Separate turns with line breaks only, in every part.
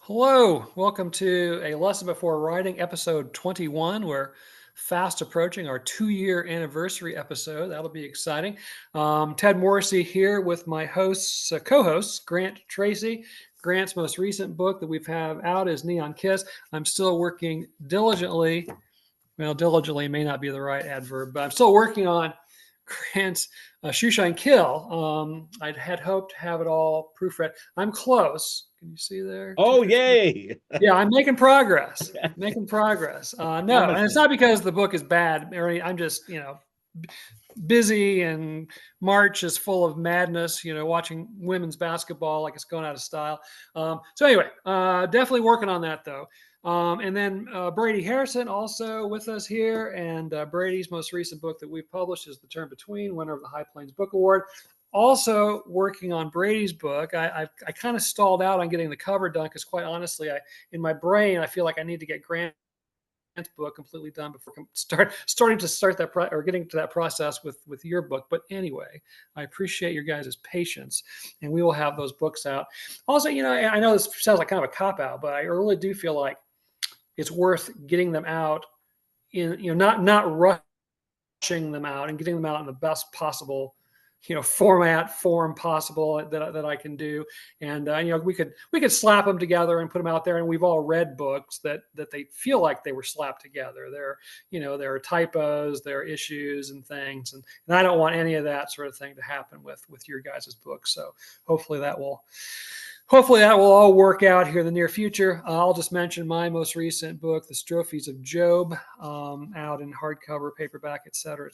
Hello, welcome to A Lesson Before Writing, episode 21. We're fast approaching our 2-year anniversary episode. That'll be exciting. Ted Morrissey here with my hosts, co-hosts, Grant Tracey. Grant's most recent book that we've have out is Neon Kiss. I'm still working diligently. Well, diligently may not be the right adverb, but I'm still working on Grant's Shoe Shine Kill. I had hoped to have it all proofread. I'm close. Can you see there?
Oh, yay.
Yeah, I'm making progress. Making progress. No, and it's
Promising.
not because the book is bad. I'm just, busy, and March is full of madness, watching women's basketball like it's going out of style. So anyway, definitely working on that though. And then Brady Harrison also with us here. And Brady's most recent book that we've published is The Turn Between, winner of the High Plains Book Award. Also working on Brady's book. I kind of stalled out on getting the cover done because quite honestly, in my brain, I feel like I need to get Grant's book completely done before starting to start that or getting to that process with your book. But anyway, I appreciate your guys' patience, and we will have those books out. Also, I know this sounds like kind of a cop out, but I really do feel like it's worth getting them out in not rushing them out and getting them out in the best possible form possible that I can do. And we could slap them together and put them out there. And we've all read books that they feel like they were slapped together. There are typos, there are issues and things, and I don't want any of that sort of thing to happen with your guys' books. So hopefully that will all work out here in the near future. I'll just mention my most recent book, The Strophes of Job, out in hardcover, paperback, et cetera,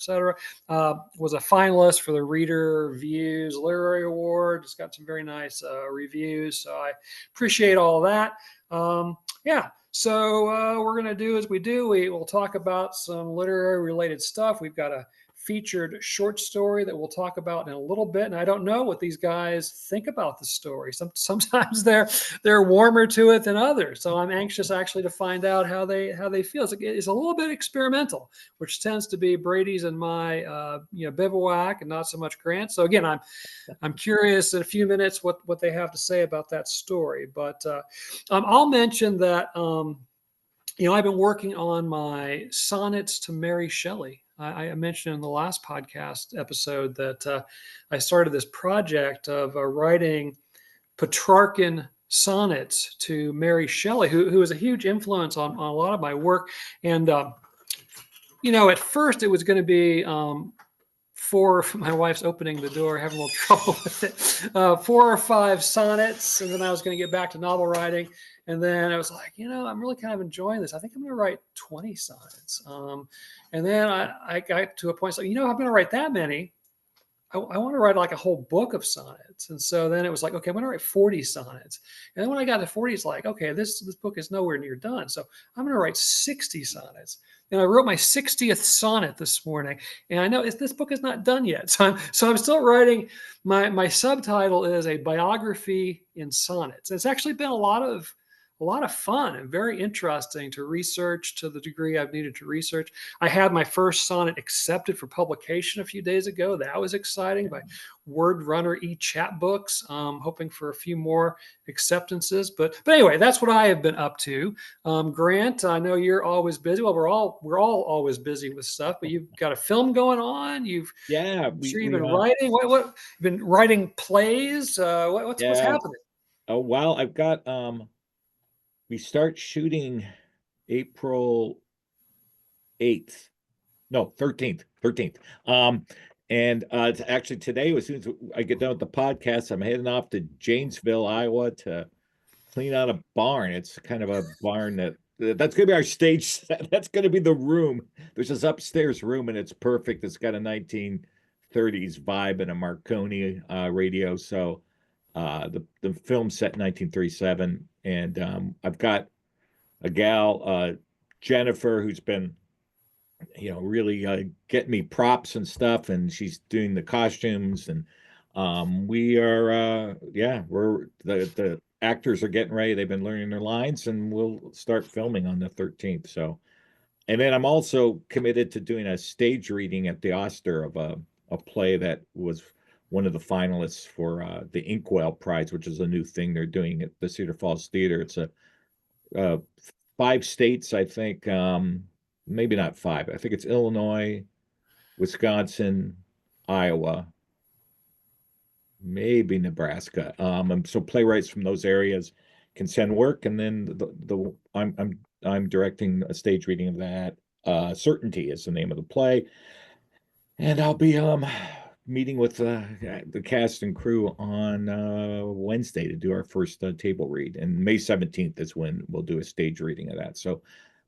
was a finalist for the Reader Views Literary Award. It's got some very nice reviews, so I appreciate all that. So we're going to do as we do. We'll talk about some literary related stuff. We've got a featured short story that we'll talk about in a little bit, and I don't know what these guys think about the story. Sometimes they're warmer to it than others, so I'm anxious actually to find out how they feel. It's a little bit experimental, which tends to be Brady's and my bivouac, and not so much Grant. So again, I'm curious in a few minutes what they have to say about that story. But I'll mention that I've been working on my sonnets to Mary Shelley. I mentioned in the last podcast episode that I started this project of writing Petrarchan sonnets to Mary Shelley, who was a huge influence on a lot of my work. And, at first it was going to be my wife's opening the door, having a little trouble with it, 4 or 5 sonnets. And then I was going to get back to novel writing. And then I was like, I'm really kind of enjoying this. I think I'm going to write 20 sonnets. And then I got to a point, so, I'm going to write that many. I want to write like a whole book of sonnets. And so then it was like, okay, I'm going to write 40 sonnets. And then when I got to 40, it's like, okay, this book is nowhere near done. So I'm going to write 60 sonnets. And I wrote my 60th sonnet this morning. And I know this book is not done yet. So I'm still writing. My subtitle is A Biography in Sonnets. It's actually been a lot of fun and very interesting to research to the degree I've needed to research. I had my first sonnet accepted for publication a few days ago. That was exciting by Word Runner eChapbooks. Hoping for a few more acceptances. But anyway, that's what I have been up to. Grant, I know you're always busy. Well, we're all always busy with stuff, but you've got a film going on. You've been writing. What you've been writing plays? What's happening?
Oh, well, I've got we start shooting April 8th. No, 13th. And actually today, as soon as I get done with the podcast, I'm heading off to Janesville, Iowa to clean out a barn. It's kind of a barn that's going to be our stage set. That's going to be the room. There's this upstairs room, and it's perfect. It's got a 1930s vibe and a Marconi radio. So the film set in 1937, and I've got a gal, Jennifer, who's been really getting me props and stuff, and she's doing the costumes, and we are we're the actors are getting ready. They've been learning their lines, and we'll start filming on the 13th. So, and then I'm also committed to doing a stage reading at the Oster of a play that was one of the finalists for the Inkwell Prize, which is a new thing they're doing at the Cedar Falls Theater. It's a 5 states, I think. Maybe not 5. I think it's Illinois, Wisconsin, Iowa, maybe Nebraska. And so playwrights from those areas can send work, and then I'm directing a stage reading of that. Certainty is the name of the play, and I'll be meeting with the cast and crew on Wednesday to do our first table read, and May 17th is when we'll do a stage reading of that. So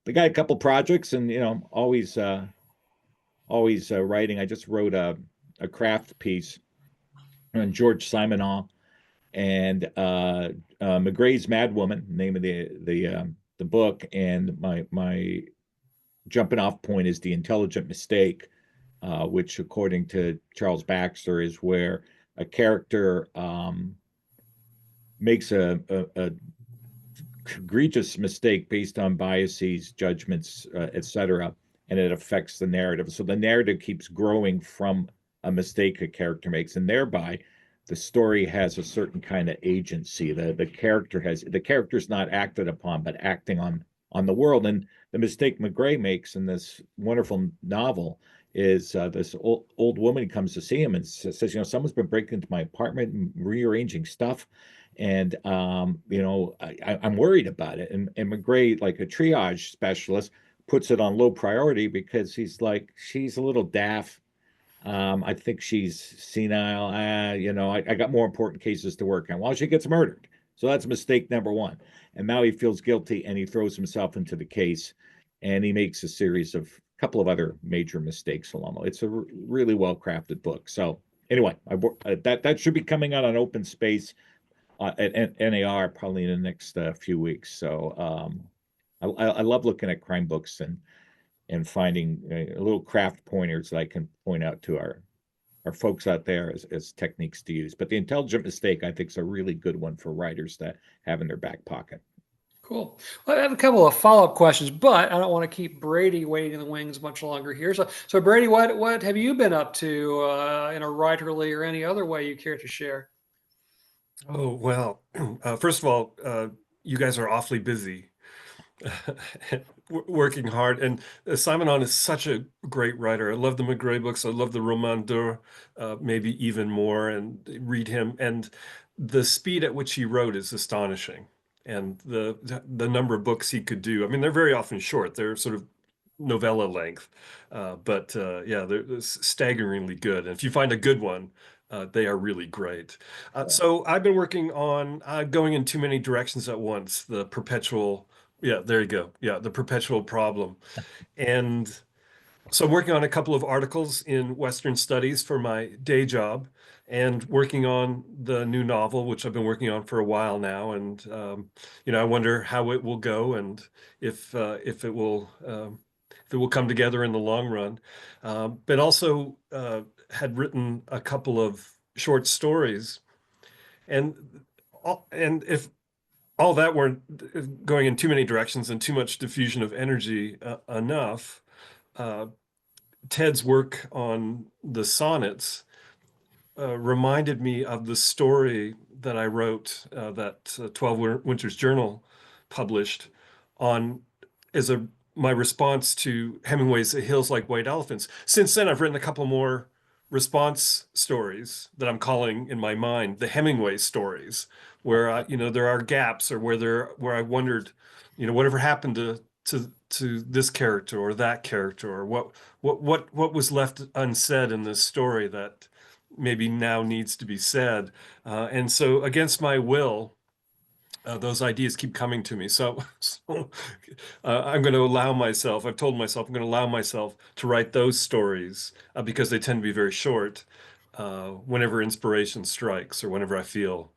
we got a couple projects, and always writing. I just wrote a craft piece on George Simonal and McGrae's Mad Woman, name of the book, and my jumping off point is The Intelligent Mistake, which, according to Charles Baxter, is where a character makes a egregious mistake based on biases, judgments, etc., and it affects the narrative. So the narrative keeps growing from a mistake a character makes, and thereby the story has a certain kind of agency. The character's not acted upon, but acting on the world. And the mistake McGrae makes in this wonderful novel is this old woman comes to see him and says, someone's been breaking into my apartment and rearranging stuff. And, I'm worried about it. And McGrae, like a triage specialist, puts it on low priority because he's like, she's a little daft. I think she's senile. I got more important cases to work on. Well, she gets murdered. So that's mistake number one. And now he feels guilty and he throws himself into the case, and he makes a couple of other major mistakes along the way. It's a really well crafted book. So anyway, that should be coming out on Open Space at NAR probably in the next few weeks. So I love looking at crime books and finding little craft pointers that I can point out to our folks out there as techniques to use. But The Intelligent Mistake, I think, is a really good one for writers to have in their back pocket.
Cool. Well, I have a couple of follow-up questions, but I don't want to keep Brady waiting in the wings much longer here. So Brady, what have you been up to in a writerly or any other way you care to share?
Oh, well, first of all, you guys are awfully busy working hard. And Simon On is such a great writer. I love the McGrae books. I love the Roman d'Or, maybe even more, and read him. And the speed at which he wrote is astonishing. And the number of books he could do. I mean, they're very often short. They're sort of novella length, but yeah, they're staggeringly good. And if you find a good one, they are really great. So I've been working on going in too many directions at once. The perpetual, yeah, there you go. Yeah, the perpetual problem. And so I'm working on a couple of articles in Western Studies for my day job, and working on the new novel, which I've been working on for a while now. And I wonder how it will go, and if it will come together in the long run. But also had written a couple of short stories, and if all that weren't going in too many directions and too much diffusion of energy enough, Ted's work on the sonnets reminded me of the story that I wrote that 12 Winters Journal published on as my response to Hemingway's Hills Like White Elephants. Since then, I've written a couple more response stories that I'm calling in my mind the Hemingway stories, where there are gaps, or where I wondered, whatever happened to this character or that character, or what was left unsaid in this story that maybe now needs to be said. And so against my will, those ideas keep coming to me. So I'm going to allow myself, I've told myself I'm going to allow myself to write those stories because they tend to be very short whenever inspiration strikes, or whenever I feel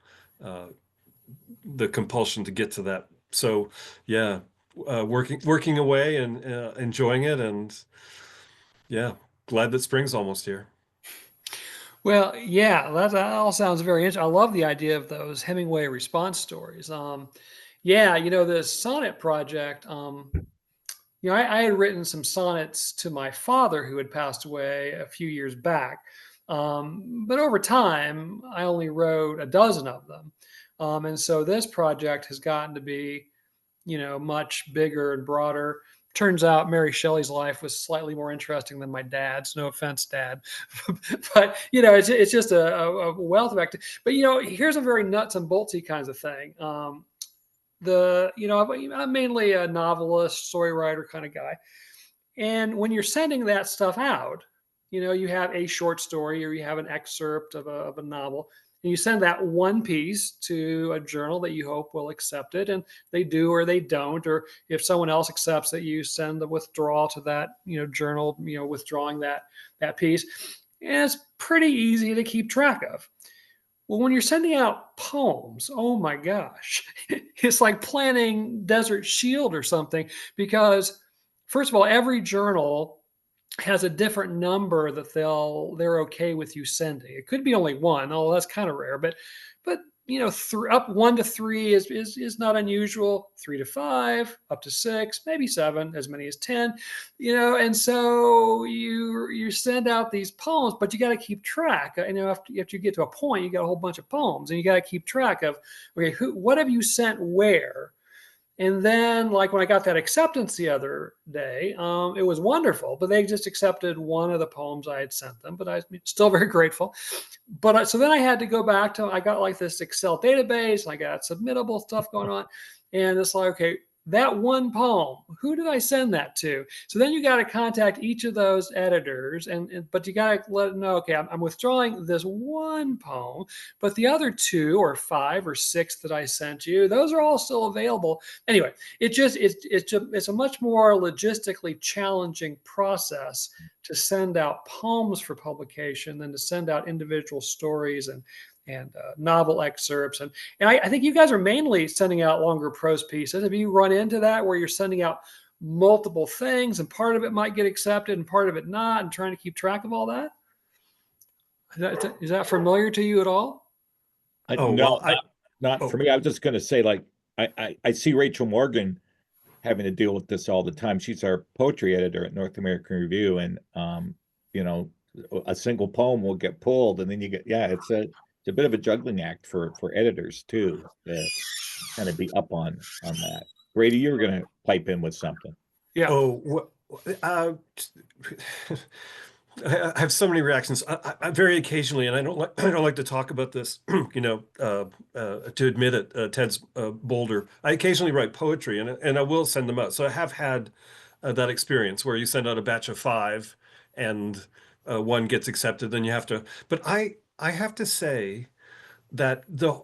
the compulsion to get to that. So yeah, working away and enjoying it. And yeah, glad that spring's almost here.
Well, yeah, that all sounds very interesting. I love the idea of those Hemingway response stories. Yeah, the sonnet project. I had written some sonnets to my father who had passed away a few years back, But over time, I only wrote a dozen of them. And so this project has gotten to be, much bigger and broader. Turns out Mary Shelley's life was slightly more interesting than my dad's. No offense, Dad, but it's just a wealth of activity. But here's a very nuts and boltsy kinds of thing. I'm mainly a novelist, story writer kind of guy, and when you're sending that stuff out, you have a short story or you have an excerpt of a novel, and you send that one piece to a journal that you hope will accept it, and they do or they don't. Or if someone else accepts it, you send the withdrawal to that journal, withdrawing that piece. And it's pretty easy to keep track of. Well, when you're sending out poems, oh my gosh, it's like planning Desert Shield or something, because first of all, every journal has a different number that they're okay with you sending. It could be only one, although that's kind of rare, but up 1 to 3 is not unusual. 3 to 5, up to 6, maybe 7, as many as 10. And so you send out these poems, but you got to keep track. After you get to a point, you got a whole bunch of poems, and you got to keep track of, okay, what have you sent where? And then, like when I got that acceptance the other day, it was wonderful. But they just accepted one of the poems I had sent them. But I'm still very grateful. But so then I had to go back to, I got like this Excel database, and I got submittable stuff going on. And it's like, okay, that one poem, who did I send that to? So then you got to contact each of those editors, but you got to let them know, okay, I'm withdrawing this one poem, but the other 2 or 5 or 6 that I sent you, those are all still available. Anyway, it's a much more logistically challenging process to send out poems for publication than to send out individual stories and novel excerpts. And I think you guys are mainly sending out longer prose pieces. Have you run into that where you're sending out multiple things and part of it might get accepted and part of it not, and trying to keep track of all that? Is that familiar to you at all?
No, not for me. I was just going to say, like, I see Rachel Morgan having to deal with this all the time. She's our poetry editor at North American Review, and a single poem will get pulled, and then you get it's a bit of a juggling act for editors too, to kind of be up on that. Brady, you were going to pipe in with something.
Yeah.
Oh, I have so many reactions. I very occasionally, and I don't like to talk about this, to admit it, Ted's bolder. I occasionally write poetry, and I will send them out. So I have had that experience where you send out a batch of 5, and one gets accepted, then you have to. But I have to say that the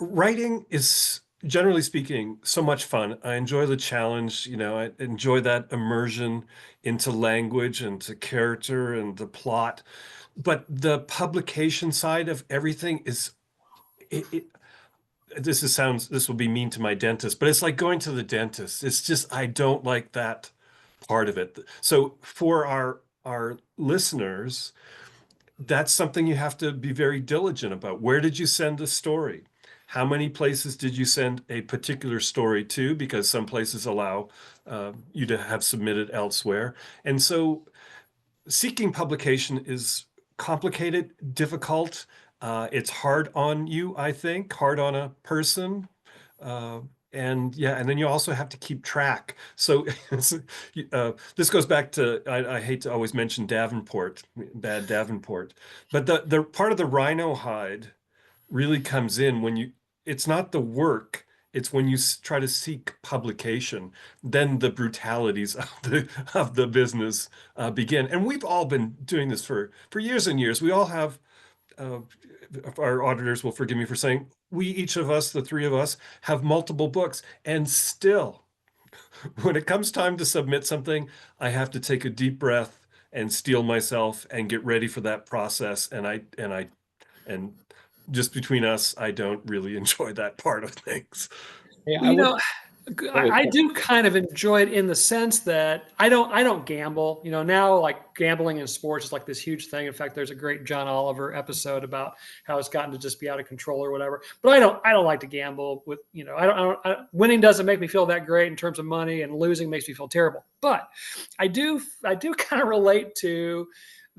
writing is, generally speaking, so much fun. I enjoy the challenge. I enjoy that immersion into language and to character and the plot. But the publication side of everything is, this will be mean to my dentist, but it's like going to the dentist. It's just, I don't like that part of it. So for our listeners, that's something you have to be very diligent about. Where did you send the story? How many places did you send a particular story to? Because some places allow you to have submitted elsewhere. And so seeking publication is complicated, difficult. It's hard on you, I think, hard on a person. And then you also have to keep track. So this goes back to, I hate to always mention Davenport, bad Davenport, but the part of the rhino hide really comes in when it's not the work, it's when you try to seek publication, then the brutalities of the business begin. And we've all been doing this for years and years. We all have, our auditors will forgive me for saying, each of us, the 3 of us, have multiple books, and still, when it comes time to submit something, I have to take a deep breath and steel myself and get ready for that process. And just between us, I don't really enjoy that part of things.
Yeah, I do kind of enjoy it in the sense that I don't gamble. Now, like, gambling in sports is like this huge thing. In fact, there's a great John Oliver episode about how it's gotten to just be out of control or whatever. But I don't like to gamble with, winning doesn't make me feel that great in terms of money, and losing makes me feel terrible. But I do kind of relate to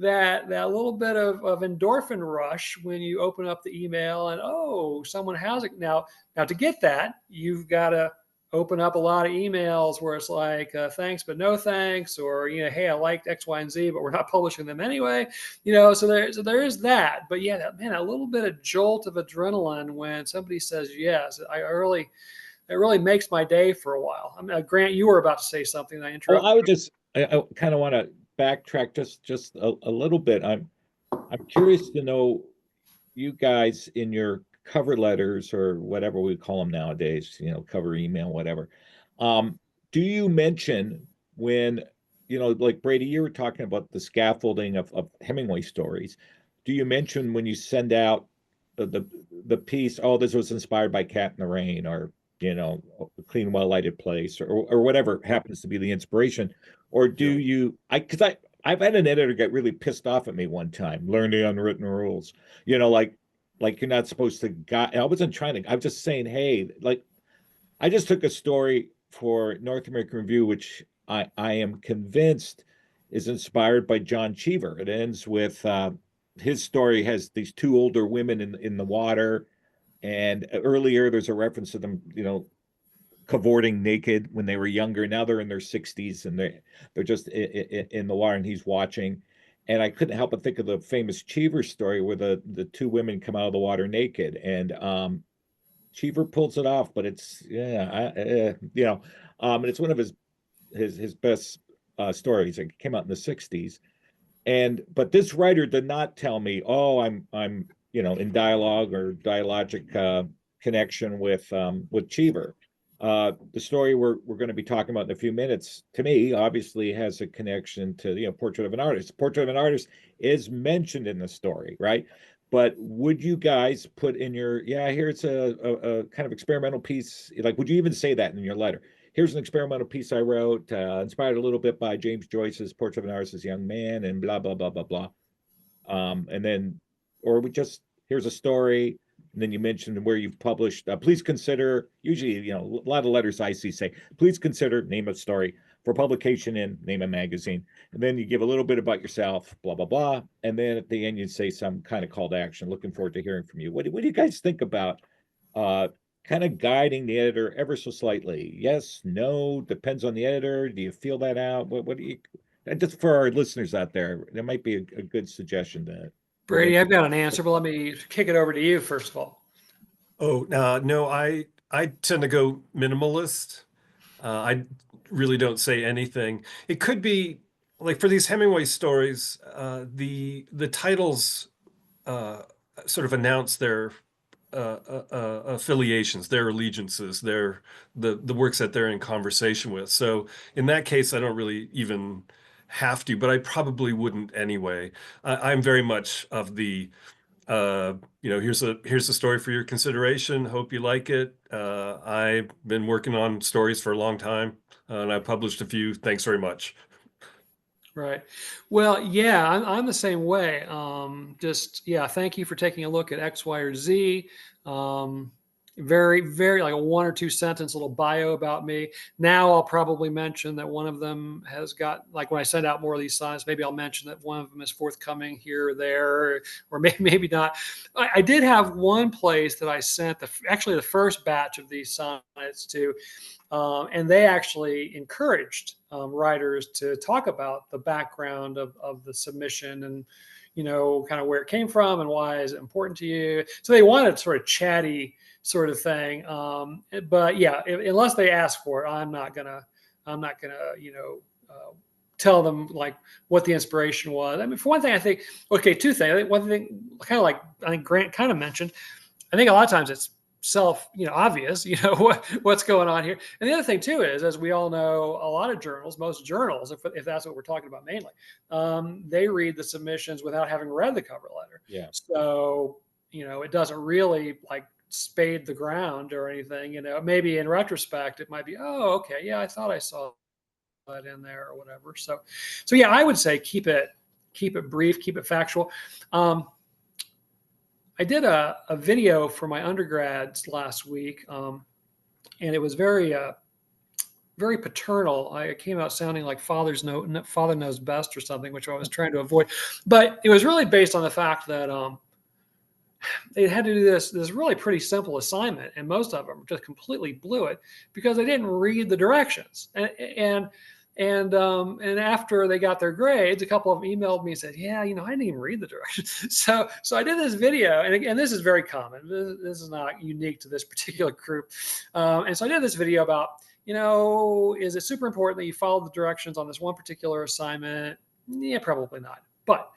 that little bit of endorphin rush when you open up the email and, oh, someone has it. Now to get that, you've got to open up a lot of emails where it's like, thanks but no thanks, or, hey, I liked X, Y, and Z, but we're not publishing them anyway. So there is that. But yeah, a little bit of jolt of adrenaline when somebody says yes. It really makes my day for a while. I mean, Grant, you were about to say something. I
Well,
interrupted.
I kind of want to backtrack just a little bit. I'm curious to know, you guys in your cover letters or whatever we call them nowadays, cover email, whatever. Do you mention when, like Brady, you were talking about the scaffolding of Hemingway stories. Do you mention when you send out the piece, oh, this was inspired by Cat in the Rain, or, a clean, well-lighted place, or whatever happens to be the inspiration? Or do you, I've had an editor get really pissed off at me one time, learn the unwritten rules, like you're not supposed to guide. I wasn't trying to, I was just saying, hey, like, I just took a story for North American Review, which I am convinced is inspired by John Cheever. It ends with his story has these two older women in the water, and earlier there's a reference to them, cavorting naked when they were younger. Now they're in their 60s and they're just in the water, and he's watching. And I couldn't help but think of the famous Cheever story where the two women come out of the water naked, and Cheever pulls it off, but it's and it's one of his best stories. It came out in the 60s. But this writer did not tell me, oh, I'm in dialogue or dialogic connection with Cheever. The story we're going to be talking about in a few minutes, to me, obviously has a connection to Portrait of an Artist. Portrait of an Artist is mentioned in the story, right? But would you guys put in your, here's a kind of experimental piece, like, would you even say that in your letter? Here's an experimental piece I wrote, inspired a little bit by James Joyce's Portrait of an Artist as a Young Man, and blah, blah, blah, blah, blah. And then, or we just, here's a story, and then you mentioned where you've published. Please consider, usually, a lot of letters I see say, please consider, name a story, for publication in, name a magazine. And then you give a little bit about yourself, blah, blah, blah. And then at the end, you say some kind of call to action. Looking forward to hearing from you. What do you guys think about kind of guiding the editor ever so slightly? Yes, no, depends on the editor. Do you feel that out? What do you, just for our listeners out there, there might be a good suggestion to.
Brady, I've got an answer, but let me kick it over to you first of all.
Oh, no, I tend to go minimalist. I really don't say anything. It could be like for these Hemingway stories, the titles sort of announce their affiliations, their allegiances, the works that they're in conversation with. So in that case, I don't really even have to, but I probably wouldn't anyway. I'm very much of the here's a story for your consideration. Hope you like it. I've been working on stories for a long time, and I published a few. Thanks very much.
Right. Well, yeah, I'm the same way. Thank you for taking a look at X, Y, or Z. Very, very like a one or two sentence little bio about me. Now I'll probably mention that one of them has got, like when I send out more of these signs, maybe I'll mention that one of them is forthcoming here or there, or maybe not. I did have one place that I sent actually the first batch of these sonnets to. And they actually encouraged writers to talk about the background of the submission and, kind of where it came from and why is it important to you. So they wanted sort of chatty sort of thing. But yeah, unless they ask for it, I'm not gonna, tell them like what the inspiration was. I mean, for one thing, I think, okay, two things. I think one thing, kind of like I think Grant kind of mentioned, I think a lot of times it's obvious, what's going on here. And the other thing too is, as we all know, a lot of journals, most journals, if that's what we're talking about mainly, they read the submissions without having read the cover letter.
Yeah.
So, it doesn't really like spade the ground or anything. Maybe in retrospect, it might be, oh, okay, yeah, I thought I saw that in there or whatever. So yeah, I would say keep it brief, keep it factual. I did a video for my undergrads last week, and it was very very paternal. I came out sounding like father knows best or something, which I was trying to avoid. But it was really based on the fact that they had to do this really pretty simple assignment, and most of them just completely blew it because they didn't read the directions. And after they got their grades, a couple of them emailed me and said, "Yeah, I didn't even read the directions." So I did this video, and again, this is very common. This is not unique to this particular group. And so I did this video about, is it super important that you follow the directions on this one particular assignment? Yeah, probably not. But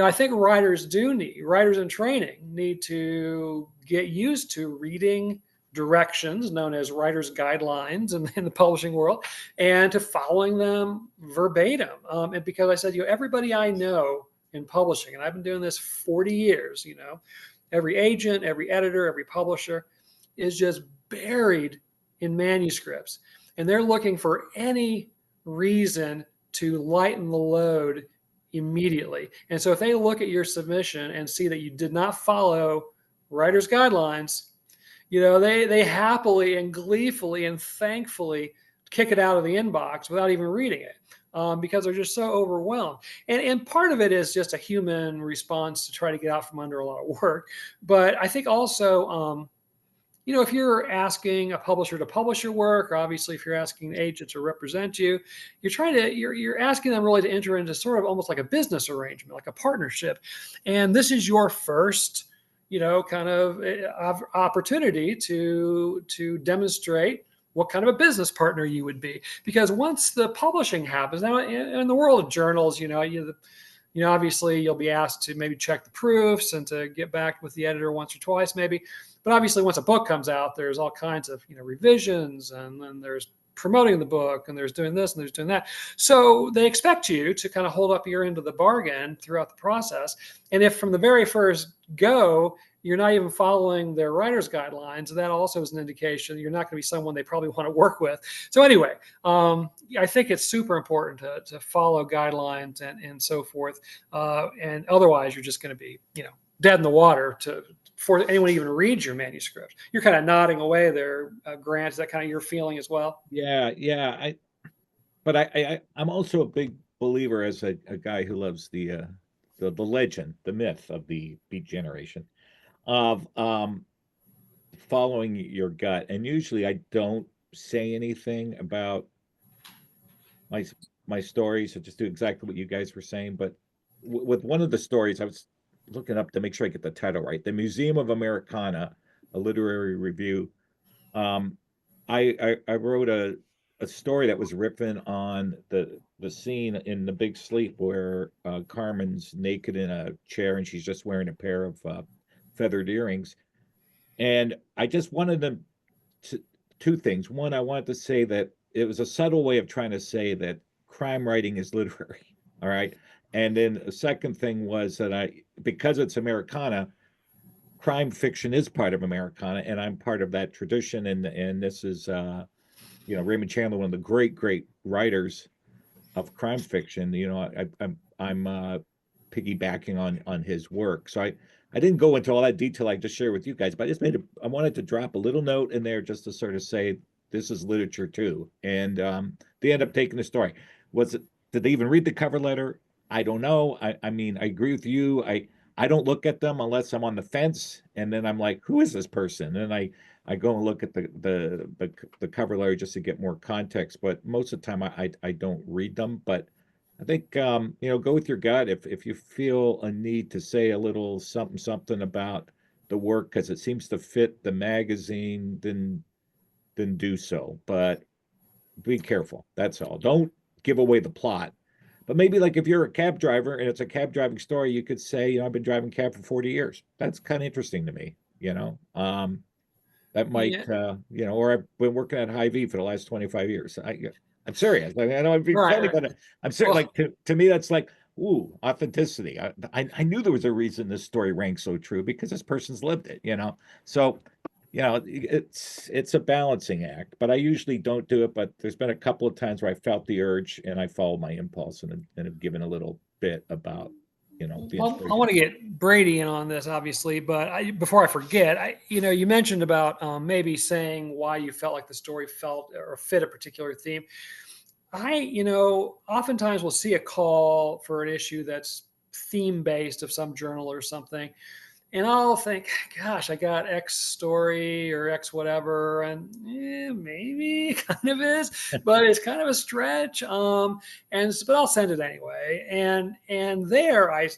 I think writers in training need to get used to reading directions known as writer's guidelines in the publishing world, and to following them verbatim. And because I said, everybody I know in publishing, and I've been doing this 40 years, every agent, every editor, every publisher is just buried in manuscripts, and they're looking for any reason to lighten the load immediately. And so if they look at your submission and see that you did not follow writer's guidelines, they happily and gleefully and thankfully kick it out of the inbox without even reading it, because they're just so overwhelmed. And part of it is just a human response to try to get out from under a lot of work. But I think also, if you're asking a publisher to publish your work, or obviously if you're asking an agent to represent you, you're asking them really to enter into sort of almost like a business arrangement, like a partnership. And this is your first, kind of opportunity to demonstrate what kind of a business partner you would be. Because once the publishing happens, now in the world of journals, obviously you'll be asked to maybe check the proofs and to get back with the editor once or twice maybe. But obviously once a book comes out, there's all kinds of revisions, and then there's promoting the book, and there's doing this and there's doing that. So they expect you to kind of hold up your end of the bargain throughout the process. And if from the very first go, you're not even following their writer's guidelines, that also is an indication you're not going to be someone they probably want to work with. So anyway, I think it's super important to follow guidelines and so forth. And otherwise, you're just going to be, dead in the water for anyone to even read your manuscript. You're kind of nodding away there, Grant. Is that kind of your feeling as well?
Yeah. I'm also a big believer, as a guy who loves the legend, the myth of the Beat Generation, of following your gut. And usually I don't say anything about my stories. I just do exactly what you guys were saying. But with one of the stories, I was looking up to make sure I get the title right. The Museum of Americana, a literary review. I wrote a story that was written on the scene in The Big Sleep where Carmen's naked in a chair and she's just wearing a pair of feathered earrings. And I just wanted them to two things. One, I wanted to say that it was a subtle way of trying to say that crime writing is literary. All right. And then the second thing was that because it's Americana, crime fiction is part of Americana, and I'm part of that tradition. And this is, Raymond Chandler, one of the great writers of crime fiction. I'm piggybacking on his work. So I didn't go into all that detail I just shared with you guys, but I just I wanted to drop a little note in there just to sort of say this is literature too. And they end up taking the story. Did they even read the cover letter? I don't know. I mean, I agree with you. I don't look at them unless I'm on the fence, and then I'm like, who is this person? And I go and look at the cover letter just to get more context. But most of the time, I don't read them. But I think go with your gut. If you feel a need to say a little something about the work because it seems to fit the magazine, then do so. But be careful. That's all. Don't give away the plot. But maybe like if you're a cab driver and it's a cab driving story, you could say, I've been driving cab for 40 years. That's kind of interesting to me, that might, or I've been working at Hy-Vee for the last 25 years. I'm serious. I mean, I know I'm being funny, but I'm serious. Like to me, that's like, ooh, authenticity. I knew there was a reason this story rang so true because this person's lived it, So, it's a balancing act, but I usually don't do it. But there's been a couple of times where I felt the urge and I followed my impulse and have given a little bit about, the
Well, I
inspiration.
want to get Brady in on this, obviously, but before I forget, you mentioned about maybe saying why you felt like the story felt or fit a particular theme. Oftentimes we'll see a call for an issue that's theme based of some journal or something, and I'll think, gosh, I got X story or X whatever, and maybe kind of is, but it's kind of a stretch. But I'll send it anyway. And there, I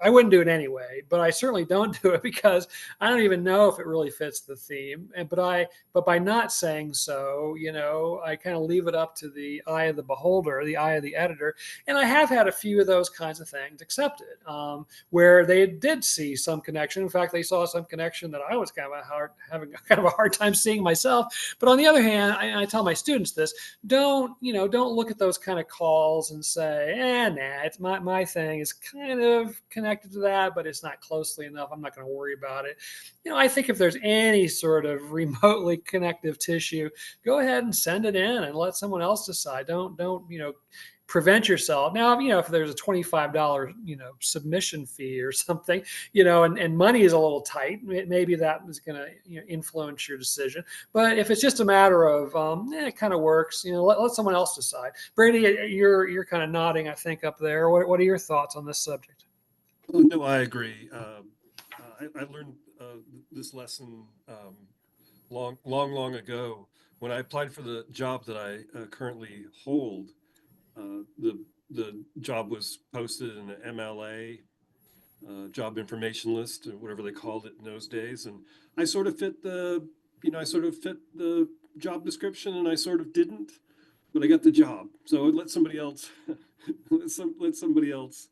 wouldn't do it anyway, but I certainly don't do it because I don't even know if it really fits the theme. But by not saying so, I kind of leave it up to the eye of the beholder, the eye of the editor. And I have had a few of those kinds of things accepted, where they did see some connection. In fact, they saw some connection that I was having kind of a hard time seeing myself. But on the other hand, I tell my students this: don't look at those kind of calls and say, nah, it's my thing is kind of connected to that, but it's not closely enough. I'm not going to worry about it. I think if there's any sort of remotely connective tissue, go ahead and send it in and let someone else decide. Don't prevent yourself. Now, if there's a $25, submission fee or something, and money is a little tight, maybe that is going to influence your decision. But if it's just a matter of, it kind of works, let someone else decide. Brady, you're kind of nodding, I think, up there. What are your thoughts on this subject?
No, I agree. I learned this lesson long ago when I applied for the job that I currently hold. The job was posted in an MLA job information list, or whatever they called it in those days, and I sort of fit the job description, and I sort of didn't, but I got the job. So let somebody else let somebody else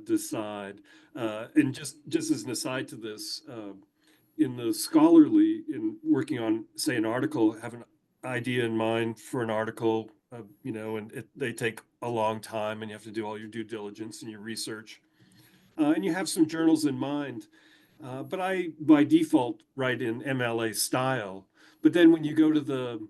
decide. And just as an aside to this, in the scholarly, in working on, say, an article, have an idea in mind for an article, and they take a long time, and you have to do all your due diligence and your research, and you have some journals in mind. But I, by default, write in MLA style. But then when you go to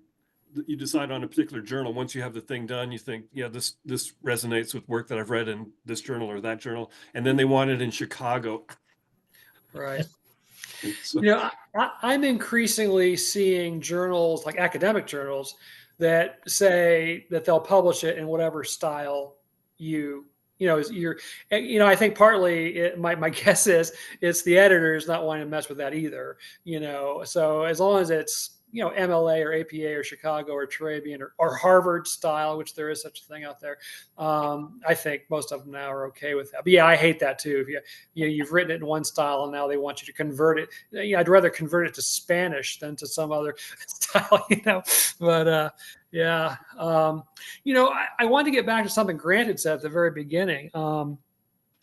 you decide on a particular journal, once you have the thing done, you think, yeah, this resonates with work that I've read in this journal or that journal, and then they want it in Chicago.
Right.
So,
I'm increasingly seeing journals, like academic journals, that say that they'll publish it in whatever style I think partly my guess is it's the editors not wanting to mess with that either. So as long as it's MLA or APA or Chicago or Turabian or Harvard style, which there is such a thing out there, I think most of them now are okay with that. But yeah, I hate that too. If you've written it in one style and now they want you to convert it. I'd rather convert it to Spanish than to some other style. But yeah. I wanted to get back to something Grant had said at the very beginning.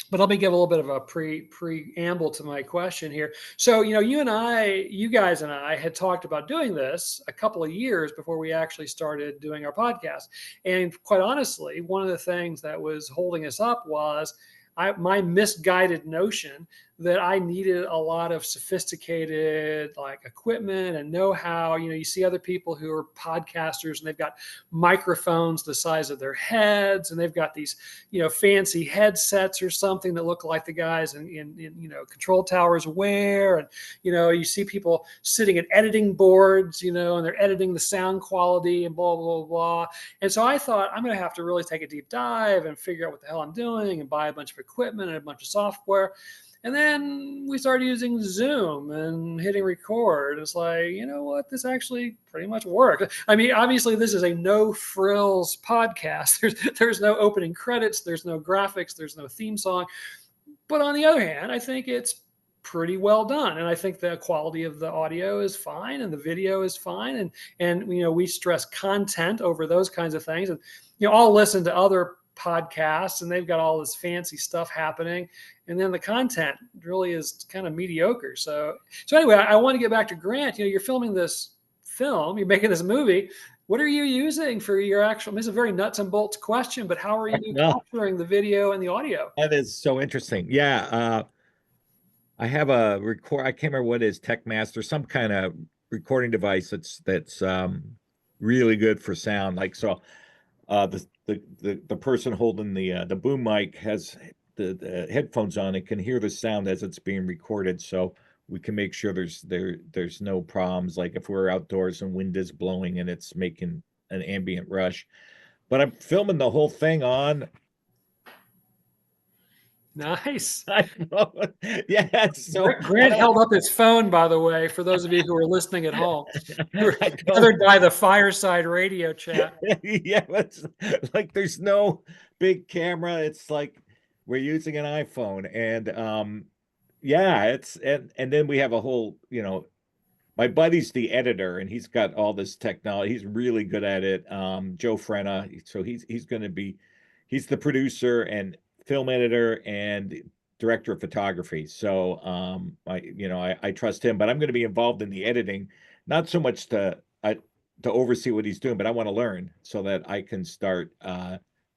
But let me give a little bit of a preamble to my question here. So, you guys and I had talked about doing this a couple of years before we actually started doing our podcast. And quite honestly, one of the things that was holding us up was my misguided notion that I needed a lot of sophisticated equipment and know-how. You see other people who are podcasters and they've got microphones the size of their heads, and they've got these, fancy headsets or something that look like the guys in control towers wear. And, you see people sitting at editing boards, and they're editing the sound quality and blah, blah, blah. And so I thought I'm going to have to really take a deep dive and figure out what the hell I'm doing and buy a bunch of equipment and a bunch of software. And then we started using Zoom and hitting record. It's like, what? This actually pretty much worked. I mean, obviously, this is a no frills podcast. There's no opening credits. There's no graphics. There's no theme song. But on the other hand, I think it's pretty well done. And I think the quality of the audio is fine and the video is fine. And we stress content over those kinds of things. And, I'll listen to other podcasts and they've got all this fancy stuff happening, and then the content really is kind of mediocre. So anyway, I want to get back to Grant. You're filming this film, you're making this movie. What are you using for your actual? It's a very nuts and bolts question, but how are you capturing the video and the audio?
That is so interesting. Yeah, I have a record. I can't remember what it is, TechMaster, some kind of recording device that's really good for sound. The person holding the boom mic has the headphones on and can hear the sound as it's being recorded, so we can make sure there's no problems, like if we're outdoors and wind is blowing and it's making an ambient rush. But I'm filming the whole thing on.
Nice.
I know. Yeah, so
Grant held up his phone, by the way, for those of you who are listening at home. We're
I
gathered by the fireside radio chat.
yeah, it's like there's no big camera. It's like we're using an iPhone, and yeah, it's and then we have a whole, my buddy's the editor, and he's got all this technology. He's really good at it. Joe Frenna, so he's the producer and film editor and director of photography. So I trust him, but I'm going to be involved in the editing, not so much to oversee what he's doing, but I want to learn so that I can start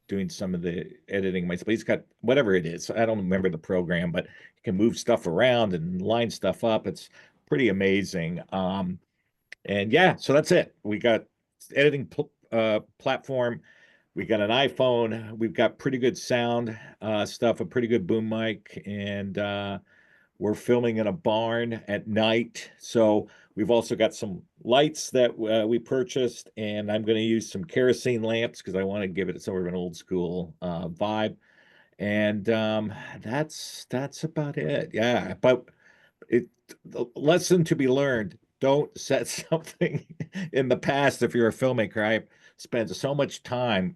doing some of the editing myself. He's got whatever it is. I don't remember the program, but he can move stuff around and line stuff up. It's pretty amazing. And yeah, so that's it. We got editing platform. We got an iPhone. We've got pretty good sound stuff, a pretty good boom mic, and we're filming in a barn at night. So we've also got some lights that we purchased, and I'm going to use some kerosene lamps because I want to give it sort of an old school vibe. And that's about it. Yeah, but the lesson to be learned: don't set something in the past if you're a filmmaker. I spent so much time,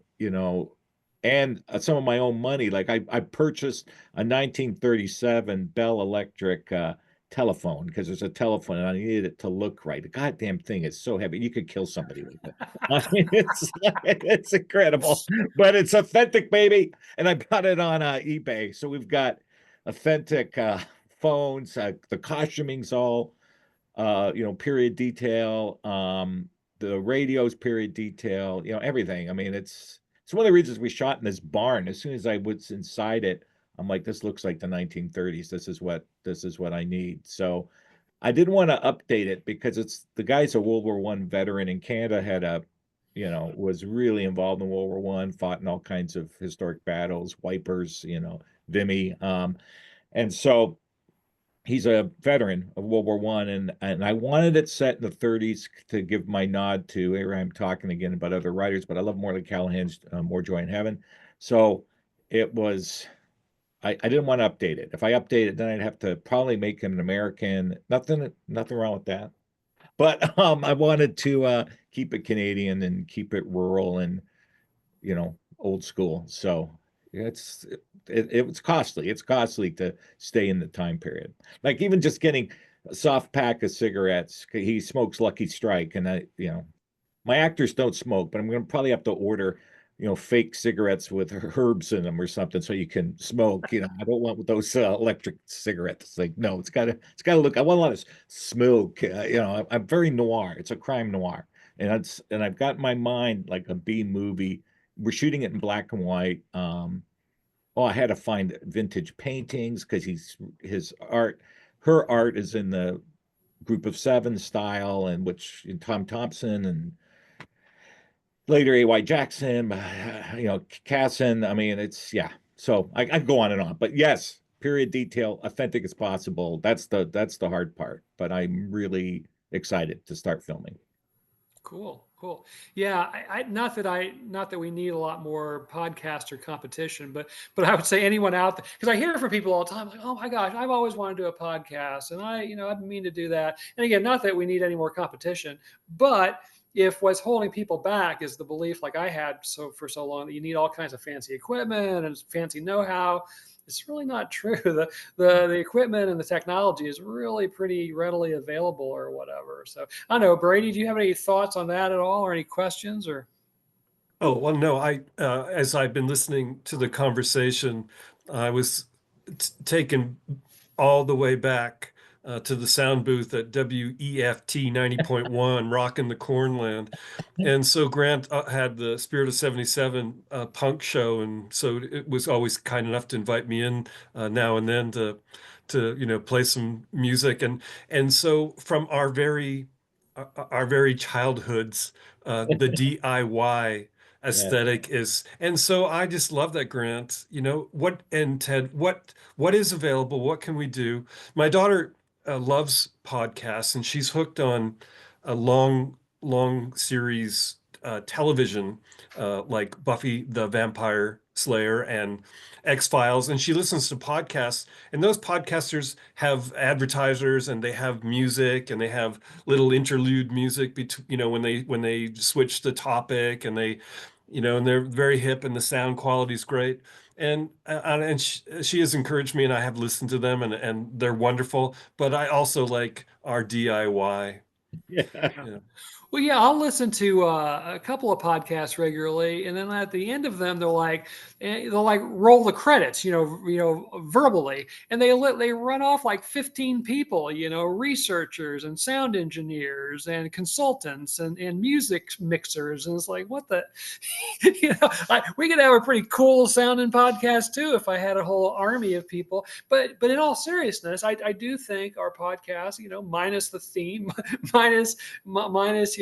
and some of my own money. Like I purchased a 1937 Bell Electric telephone because there's a telephone and I needed it to look right. The goddamn thing is so heavy. You could kill somebody with it. I mean, it's incredible, but it's authentic, baby. And I got it on eBay. So we've got authentic phones. The costuming's all period detail. The radio's period detail. Everything. I mean, it's one of the reasons we shot in this barn. As soon as I was inside it, I'm like, this looks like the 1930s. This is what I need. So I didn't want to update it because the guy's a World War I veteran in Canada, was really involved in World War I, fought in all kinds of historic battles, wipers, Vimy. And so he's a veteran of World War I, and I wanted it set in the 30s to give my nod to. Here I'm talking again about other writers, but I love Morley Callahan's More Joy in Heaven. So it was. I didn't want to update it. If I update it, then I'd have to probably make him an American. Nothing wrong with that. But I wanted to keep it Canadian and keep it rural and old school. So it was costly. It's costly to stay in the time period. Like even just getting a soft pack of cigarettes. He smokes Lucky Strike, and my actors don't smoke, but I'm going to probably have to order fake cigarettes with herbs in them or something so you can smoke. I don't want those electric cigarettes. Like, no, it's gotta look. I want a lot of smoke. I'm very noir. It's a crime noir, and I've got in my mind like a B movie. We're shooting it in black and white. I had to find vintage paintings because her art is in the Group of Seven style, and which in Tom Thompson and later A.Y. Jackson, Casson. I mean, yeah. So I can go on and on, but yes, period detail, authentic as possible. That's the hard part, but I'm really excited to start filming.
Cool. Yeah, not that we need a lot more podcaster competition, but I would say anyone out there, because I hear from people all the time, like, oh my gosh, I've always wanted to do a podcast, and I've been meaning to do that. And again, not that we need any more competition, but if what's holding people back is the belief, like I had for so long, that you need all kinds of fancy equipment and fancy know-how, it's really not true. The equipment and the technology is really pretty readily available or whatever. So I don't know, Brady, do you have any thoughts on that at all, or any questions? Or
Oh, well, no, as I've been listening to the conversation, I was taken all the way back to the sound booth at WEFT 90.1, rocking the Cornland. And so Grant had the Spirit of 77 punk show, and so it was always kind enough to invite me in now and then to play some music. And so from our very childhoods, the DIY aesthetic is, and so I just love that, Grant. And Ted, what is available? What can we do? My daughter loves podcasts, and she's hooked on a long series television, like Buffy the Vampire Slayer and X-Files, and she listens to podcasts, and those podcasters have advertisers, and they have music, and they have little interlude music between, when they switch the topic, and and they're very hip, and the sound quality is great. And she has encouraged me, and I have listened to them, and they're wonderful. But I also like our DIY.
Yeah.
Yeah.
Well, yeah, I'll listen to a couple of podcasts regularly, and then at the end of them, they'll like roll the credits, verbally, and they run off like 15 people, researchers and sound engineers and consultants and music mixers, and it's like, what the, we could have a pretty cool sounding podcast too if I had a whole army of people. But in all seriousness, I do think our podcast, minus the theme, minus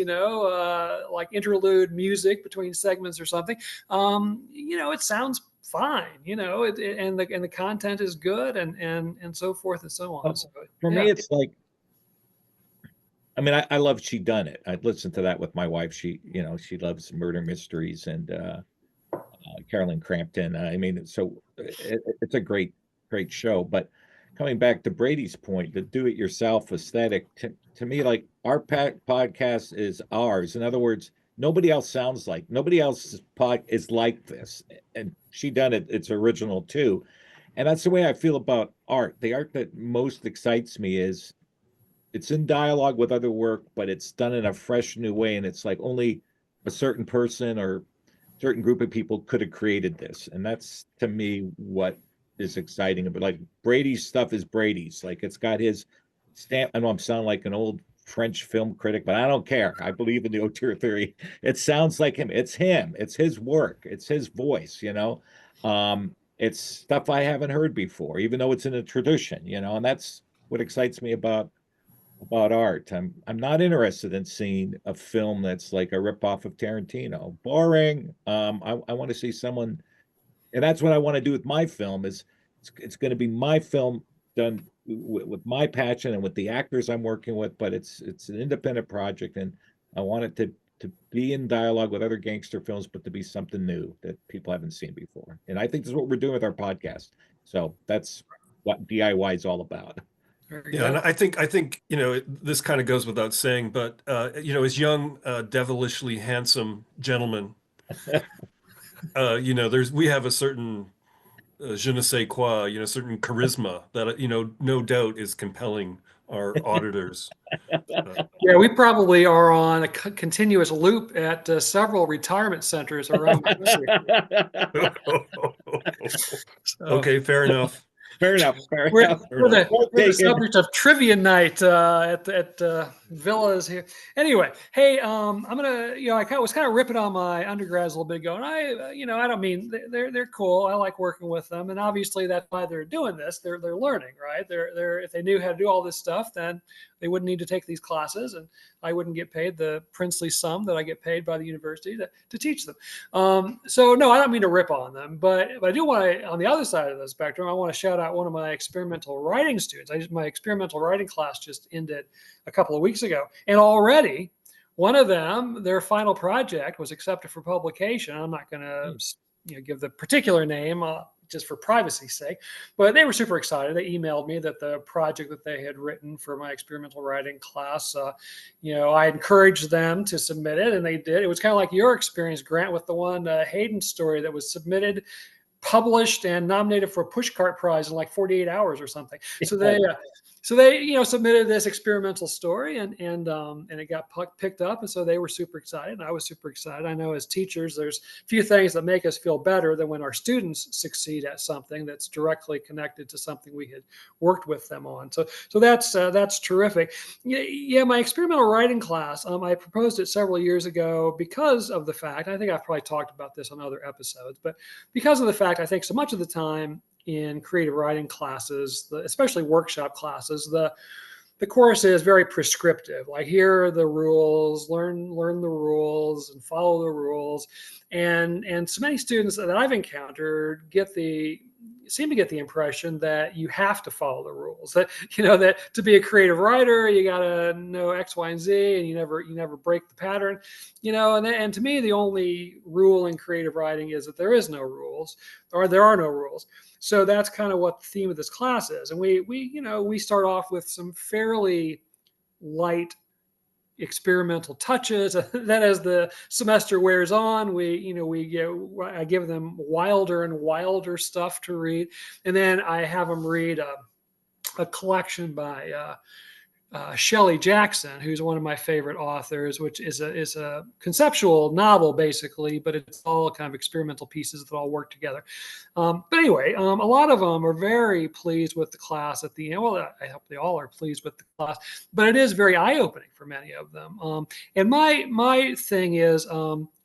like interlude music between segments or something. It sounds fine, and the content is good, and so forth and so on. So,
For me, it's like, I mean, I love She Done It. I'd listen to that with my wife. She loves murder mysteries and Carolyn Crampton. I mean, so it's a great show. But coming back to Brady's point, the do-it-yourself aesthetic, to me, like our podcast is ours. In other words, nobody else's pod is like this. And She Done It, it's original too. And that's the way I feel about art. The art that most excites me is it's in dialogue with other work, but it's done in a fresh new way. And it's like only a certain person or certain group of people could have created this. And that's, to me, what is exciting about, like, Brady's stuff is Brady's. Like, it's got his stamp. I know I'm sounding like an old French film critic, but I don't care. I believe in the auteur theory. It sounds like him. It's him. It's his work. It's his voice, it's stuff I haven't heard before, even though it's in a tradition, and that's what excites me about art. I'm not interested in seeing a film that's like a ripoff of Tarantino. Boring. I want to see someone, and that's what I want to do with my film. Is it's going to be my film done with my passion and with the actors I'm working with, but it's an independent project, and I want it to be in dialogue with other gangster films, but to be something new that people haven't seen before. And I think this is what we're doing with our podcast. So that's what DIY is all about.
Yeah, and I think this kind of goes without saying, but as young, devilishly handsome gentlemen, we have a certain je ne sais quoi, certain charisma that no doubt is compelling our auditors.
Yeah, we probably are on a continuous loop at several retirement centers around the country.
Okay, fair enough.
Fair enough.
We're the subject of trivia night at villas here. Anyway, hey, I'm gonna, I was kind of ripping on my undergrads a little bit, going, I don't mean they're cool. I like working with them, and obviously that's why they're doing this. They're learning, right? They're if they knew how to do all this stuff, then they wouldn't need to take these classes, and I wouldn't get paid the princely sum that I get paid by the university to teach them. So no, I don't mean to rip on them, but I do want to, on the other side of the spectrum, I want to shout out one of my experimental writing students. My experimental writing class just ended a couple of weeks ago, and already one of them, their final project was accepted for publication. I'm not going to give the particular name just for privacy's sake, but they were super excited. They emailed me that the project that they had written for my experimental writing class, I encouraged them to submit it, and they did. It was kind of like your experience, Grant, with the one Hayden story that was submitted, published, and nominated for a pushcart prize in like 48 hours or something. So they submitted this experimental story, and it got picked up, and so they were super excited, and I was super excited. I know as teachers, there's a few things that make us feel better than when our students succeed at something that's directly connected to something we had worked with them on. So that's terrific. Yeah, my experimental writing class, I proposed it several years ago because of the fact, I think I've probably talked about this on other episodes, but because of the fact, I think so much of the time in creative writing classes, especially workshop classes, the the course is very prescriptive. Like, here are the rules, learn the rules and follow the rules. And so many students that I've encountered seem to get the impression that you have to follow the rules, that, that to be a creative writer, you got to know X, Y, and Z, and you never break the pattern, and to me, the only rule in creative writing is that there is no rules, or there are no rules. So that's kind of what the theme of this class is. And we start off with some fairly light experimental touches. Then as the semester wears on, I give them wilder and wilder stuff to read, and then I have them read a collection by Shelley Jackson, who's one of my favorite authors, which is a conceptual novel basically, but it's all kind of experimental pieces that all work together. But anyway, a lot of them are very pleased with the class at the end. Well, I hope they all are pleased with the class, but it is very eye-opening for many of them. And my thing is,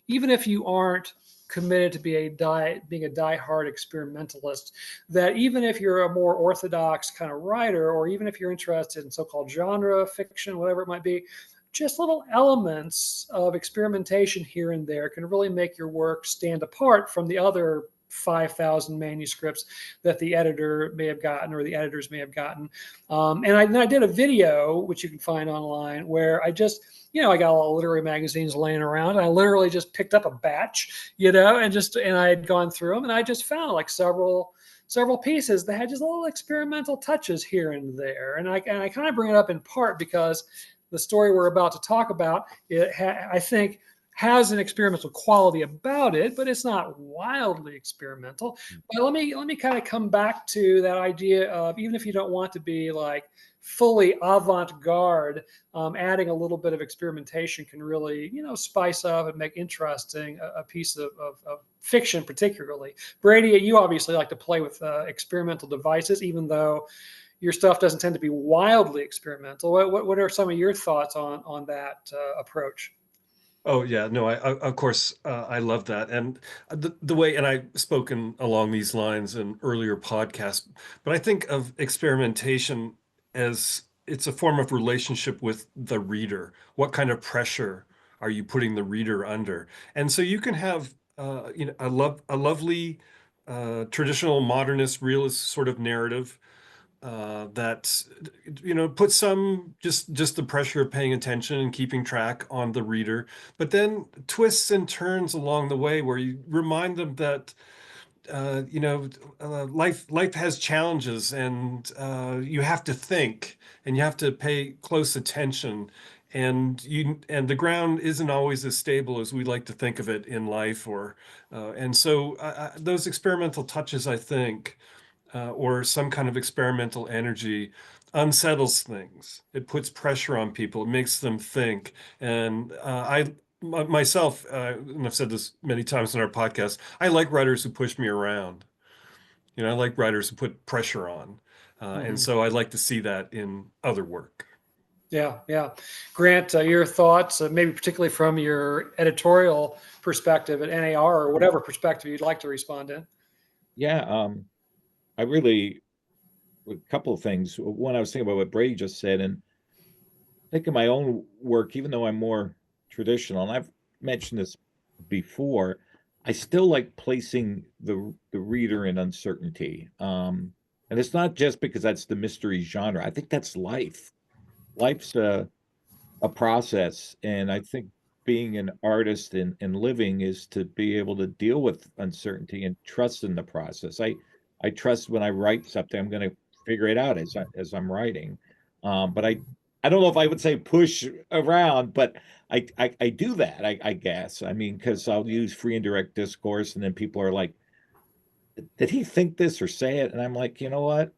even if you aren't committed to being a diehard experimentalist, that even if you're a more orthodox kind of writer, or even if you're interested in so-called genre fiction, whatever it might be, just little elements of experimentation here and there can really make your work stand apart from the other 5,000 manuscripts that the editor may have gotten, or the editors may have gotten. And I did a video, which you can find online, where I just, I got all literary magazines laying around, and I literally just picked up a batch, and I had gone through them, and I just found like several pieces that had just little experimental touches here and there. And I kind of bring it up in part because the story we're about to talk about, I think, has an experimental quality about it, but it's not wildly experimental. But let me kind of come back to that idea of, even if you don't want to be like fully avant-garde, adding a little bit of experimentation can really, spice up and make interesting a piece of fiction, particularly. Brady, you obviously like to play with experimental devices, even though your stuff doesn't tend to be wildly experimental. What are some of your thoughts on that approach?
Oh yeah, no, of course I love that, and the way, and I've spoken along these lines in earlier podcasts, but I think of experimentation as it's a form of relationship with the reader. What kind of pressure are you putting the reader under? And so you can have a lovely traditional modernist realist sort of narrative that puts some just the pressure of paying attention and keeping track on the reader, but then twists and turns along the way where you remind them that life has challenges, and you have to think, and you have to pay close attention, and the ground isn't always as stable as we like to think of it in life, and so those experimental touches, I think, or some kind of experimental energy unsettles things. It puts pressure on people. It makes them think. And myself, and I've said this many times in our podcast, I like writers who push me around. I like writers who put pressure on. And so I like to see that in other work.
Yeah. Grant, your thoughts, maybe particularly from your editorial perspective at NAR, or whatever perspective you'd like to respond in.
Yeah, I really, a couple of things. One, I was thinking about what Brady just said, and think of my own work, even though I'm more traditional, and I've mentioned this before, I still like placing the reader in uncertainty. And it's not just because that's the mystery genre. I think that's life. Life's a process, and I think being an artist and living is to be able to deal with uncertainty and trust in the process. I trust when I write something, I'm going to figure it out as I'm writing. But I don't know if I would say push around, but I do that, I guess. I mean, because I'll use free and direct discourse, and then people are like, did he think this or say it? And I'm like, you know what?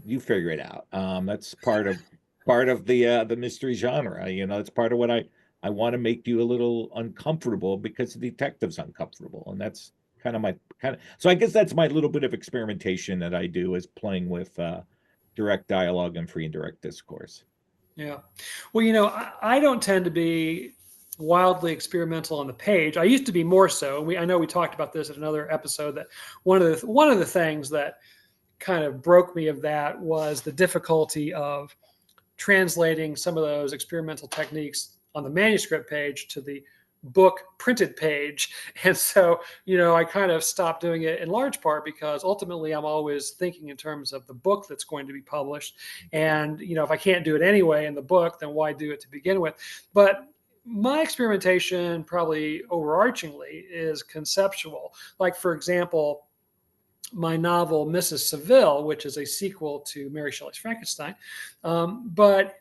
You figure it out. That's part of the mystery genre. It's part of what I want to make you a little uncomfortable, because the detective's uncomfortable, and that's kind of so I guess that's my little bit of experimentation that I do, is playing with direct dialogue and free and direct discourse.
Yeah. Well, I don't tend to be wildly experimental on the page. I used to be more so. I know we talked about this in another episode, that one of the things that kind of broke me of that was the difficulty of translating some of those experimental techniques on the manuscript page to the book printed page. And so, I kind of stopped doing it in large part because ultimately I'm always thinking in terms of the book that's going to be published. And, if I can't do it anyway in the book, then why do it to begin with? But my experimentation, probably overarchingly, is conceptual. Like, for example, my novel Mrs. Seville, which is a sequel to Mary Shelley's Frankenstein. But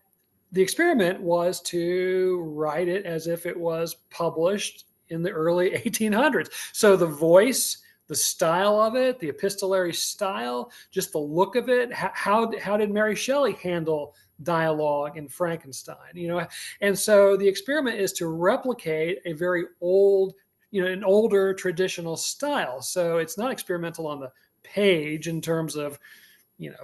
the experiment was to write it as if it was published in the early 1800s. So the voice, the style of it, the epistolary style, just the look of it. How did Mary Shelley handle dialogue in Frankenstein? And so the experiment is to replicate a very old, an older traditional style. So it's not experimental on the page in terms of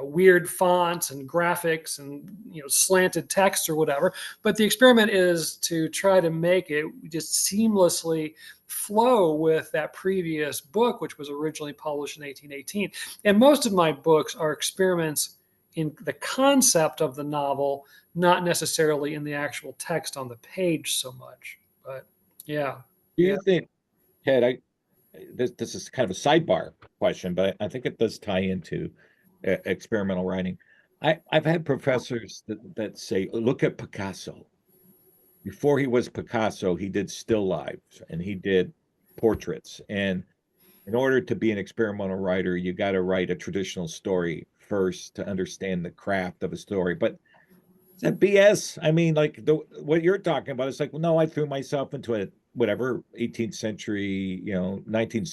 weird fonts and graphics and slanted text or whatever, but the experiment is to try to make it just seamlessly flow with that previous book, which was originally published in 1818. And most of my books are experiments in the concept of the novel, not necessarily in the actual text on the page so much. But yeah.
Do you think, Ted, this is kind of a sidebar question, but I think it does tie into experimental writing. I've had professors that say, look at Picasso. Before he was Picasso, he did still lives and he did portraits. And in order to be an experimental writer, you got to write a traditional story first to understand the craft of a story. But is that BS? I mean, like what you're talking about, it's like, well, no, I threw myself into a whatever 18th century, 19th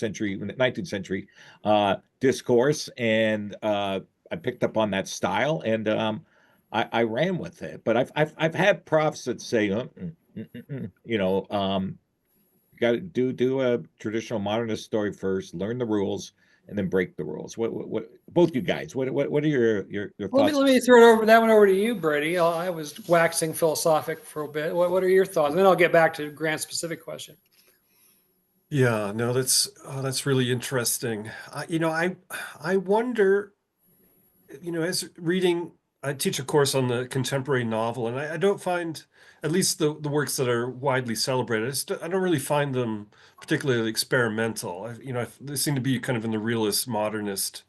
century discourse, and I picked up on that style, and I ran with it. But I've had profs that say, got to do a traditional modernist story first, learn the rules, and then break the rules. What both you guys, what are your thoughts?
Let me throw that one over to you, Brady. I was waxing philosophic for a bit. What are your thoughts? And then I'll get back to Grant's specific question.
Yeah, no, that's really interesting. I wonder, as reading, I teach a course on the contemporary novel, and I don't find, at least the works that are widely celebrated, I don't really find them particularly experimental. They seem to be kind of in the realist, modernist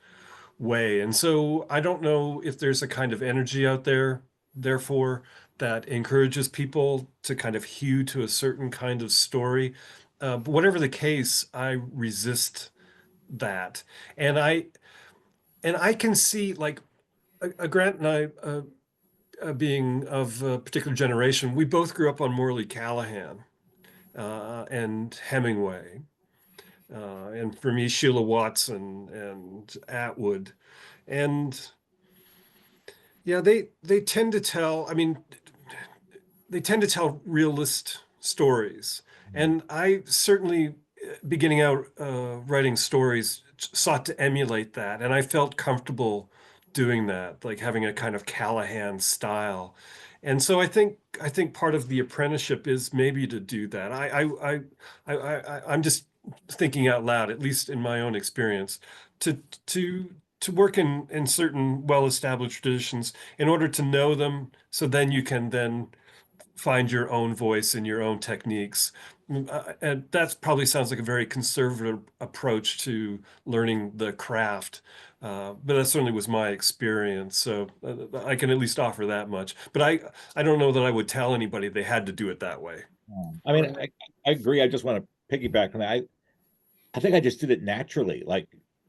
way. And so I don't know if there's a kind of energy out there, therefore, that encourages people to kind of hew to a certain kind of story. But whatever the case, I resist that. And I can see, like, Grant and I, being of a particular generation, we both grew up on Morley Callahan and Hemingway. And for me, Sheila Watson and Atwood. And yeah, they tend to tell, I mean, they tend to tell realist stories. And I certainly, beginning out writing stories, sought to emulate that. And I felt comfortable doing that, like having a kind of Callahan style. And so I think part of the apprenticeship is maybe to do that. I'm just thinking out loud, at least in my own experience, to work in certain well-established traditions in order to know them, so then you can then find your own voice and your own techniques. And that probably sounds like a very conservative approach to learning the craft. But that certainly was my experience. So I can at least offer that much. But I don't know that I would tell anybody they had to do it that way.
I mean, I agree. I just want to piggyback on that. I think I just did it naturally. Like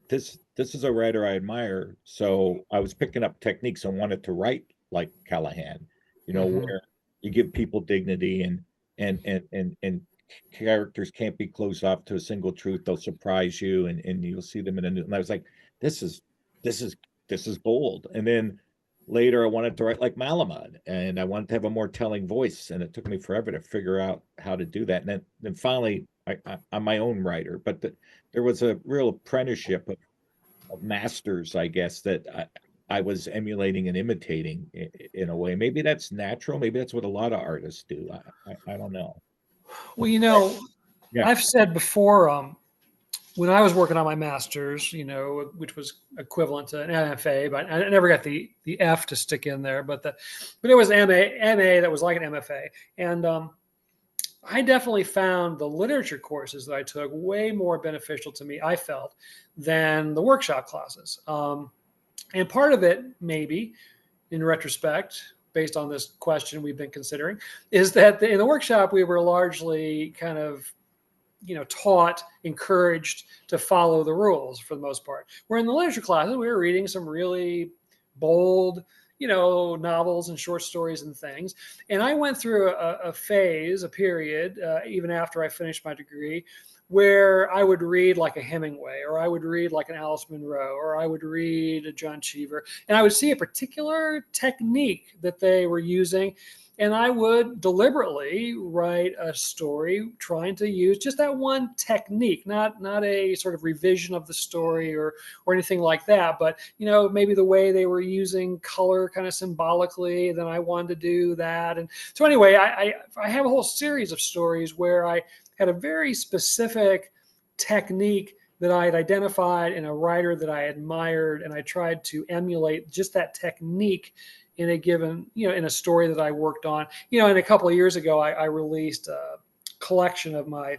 this is a writer I admire. So I was picking up techniques and wanted to write like Callahan, where you give people dignity and characters can't be closed off to a single truth. They'll surprise you and you'll see them in a new. And I was like, this is bold. And then later I wanted to write like Malamud, and I wanted to have a more telling voice. And it took me forever to figure out how to do that. And then finally I'm my own writer, but there was a real apprenticeship of masters, I guess, that I was emulating and imitating in a way. Maybe that's natural. Maybe that's what a lot of artists do. I don't know.
Well,
Yeah.
I've said before, when I was working on my master's, which was equivalent to an MFA, but I never got the F to stick in there, but it was MA that was like an MFA. And I definitely found the literature courses that I took way more beneficial to me, I felt, than the workshop classes. And part of it, maybe, in retrospect, based on this question we've been considering, is that in the workshop, we were largely kind of taught, encouraged to follow the rules for the most part. Where in the literature classes, we were reading some really bold, novels and short stories and things. And I went through a phase, a period, even after I finished my degree, where I would read like a Hemingway, or I would read like an Alice Munro, or I would read a John Cheever, and I would see a particular technique that they were using. And I would deliberately write a story trying to use just that one technique, not a sort of revision of the story or anything like that, but maybe the way they were using color kind of symbolically. Then I wanted to do that, and so anyway, I have a whole series of stories where I had a very specific technique that I had identified in a writer that I admired, and I tried to emulate just that technique in a given, in a story that I worked on. And a couple of years ago, I released a collection of my